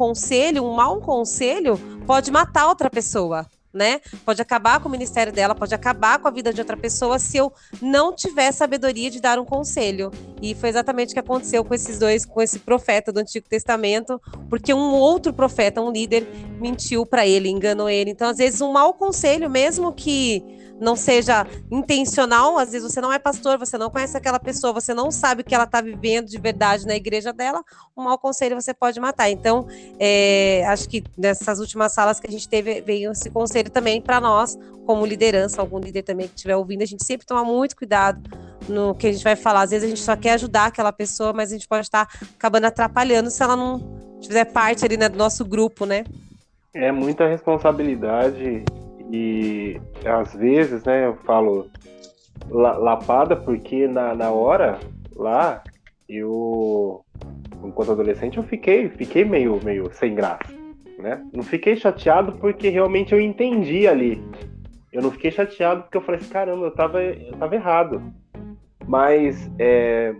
mau conselho pode matar outra pessoa, né? Pode acabar com o ministério dela, pode acabar com a vida de outra pessoa se eu não tiver sabedoria de dar um conselho. E foi exatamente o que aconteceu com esses dois, com esse profeta do Antigo Testamento, porque um outro profeta, um líder, mentiu para ele, enganou ele. Então, às vezes, um mau conselho, mesmo que não seja intencional, às vezes você não é pastor, você não conhece aquela pessoa, você não sabe o que ela está vivendo de verdade na igreja dela, um mau conselho você pode matar. Então, acho que nessas últimas salas que a gente teve, veio esse conselho também para nós, como liderança, algum líder também que estiver ouvindo, a gente sempre toma muito cuidado no que a gente vai falar. Às vezes a gente só quer ajudar aquela pessoa, mas a gente pode estar acabando atrapalhando se ela não fizer parte ali, né, do nosso grupo, né? É muita responsabilidade e às vezes, né, eu falo lapada porque na hora lá, eu, enquanto adolescente, eu fiquei meio sem graça, né? Não fiquei chateado porque realmente eu entendi ali. Eu não fiquei chateado porque eu falei assim, caramba, eu tava errado. Mas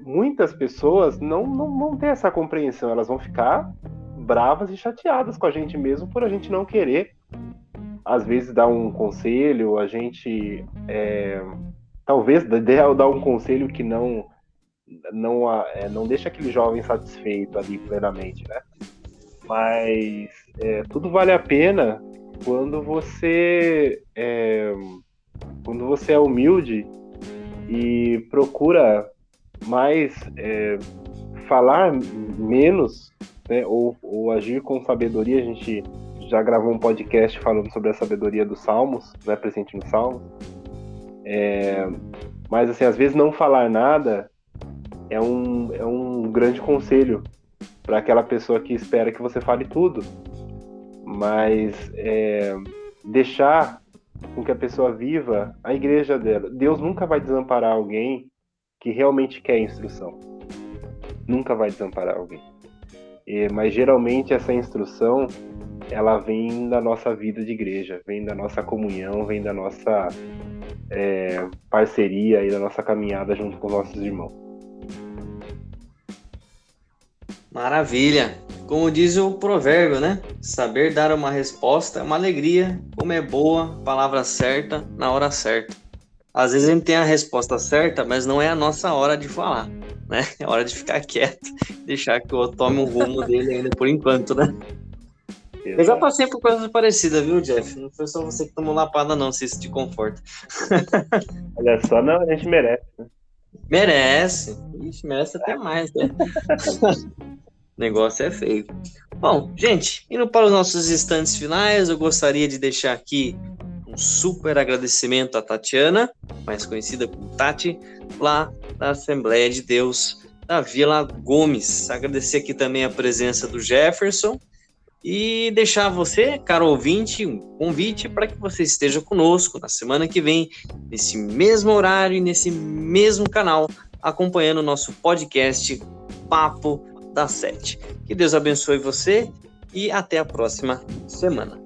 muitas pessoas não têm essa compreensão, elas vão ficar bravas e chateadas com a gente mesmo por a gente não querer, às vezes, dar um conselho, a gente talvez dar um conselho que não deixa aquele jovem satisfeito ali plenamente, né? Mas tudo vale a pena quando você é humilde e procura mais falar menos, né, ou agir com sabedoria. A gente já gravou um podcast falando sobre a sabedoria dos Salmos, né, presente no Salmo. Mas assim, às vezes não falar nada é um grande conselho para aquela pessoa que espera que você fale tudo. Mas deixar com que a pessoa viva a igreja dela. Deus nunca vai desamparar alguém que realmente quer instrução. Nunca vai desamparar alguém. Mas geralmente essa instrução, ela vem da nossa vida de igreja, vem da nossa comunhão, vem da nossa parceria e da nossa caminhada junto com nossos irmãos. Maravilha! Como diz o provérbio, né? Saber dar uma resposta é uma alegria, como é boa, palavra certa, na hora certa. Às vezes a gente tem a resposta certa, mas não é a nossa hora de falar, né? É hora de ficar quieto, deixar que o outro tome o rumo dele ainda por enquanto, né? Eu já passei por coisas parecidas, viu, Jeff? Não foi só você que tomou lapada, não, se isso te conforta. Olha só, não, a gente merece, né? Merece. Ixi, merece até mais, né? O negócio é feio. Bom, gente, indo para os nossos instantes finais, eu gostaria de deixar aqui um super agradecimento à Tatiana, mais conhecida como Tati, lá da Assembleia de Deus da Vila Gomes. Agradecer aqui também a presença do Jefferson e deixar você, caro ouvinte, um convite para que você esteja conosco na semana que vem, nesse mesmo horário e nesse mesmo canal, acompanhando o nosso podcast Papo das 7. Que Deus abençoe você e até a próxima semana.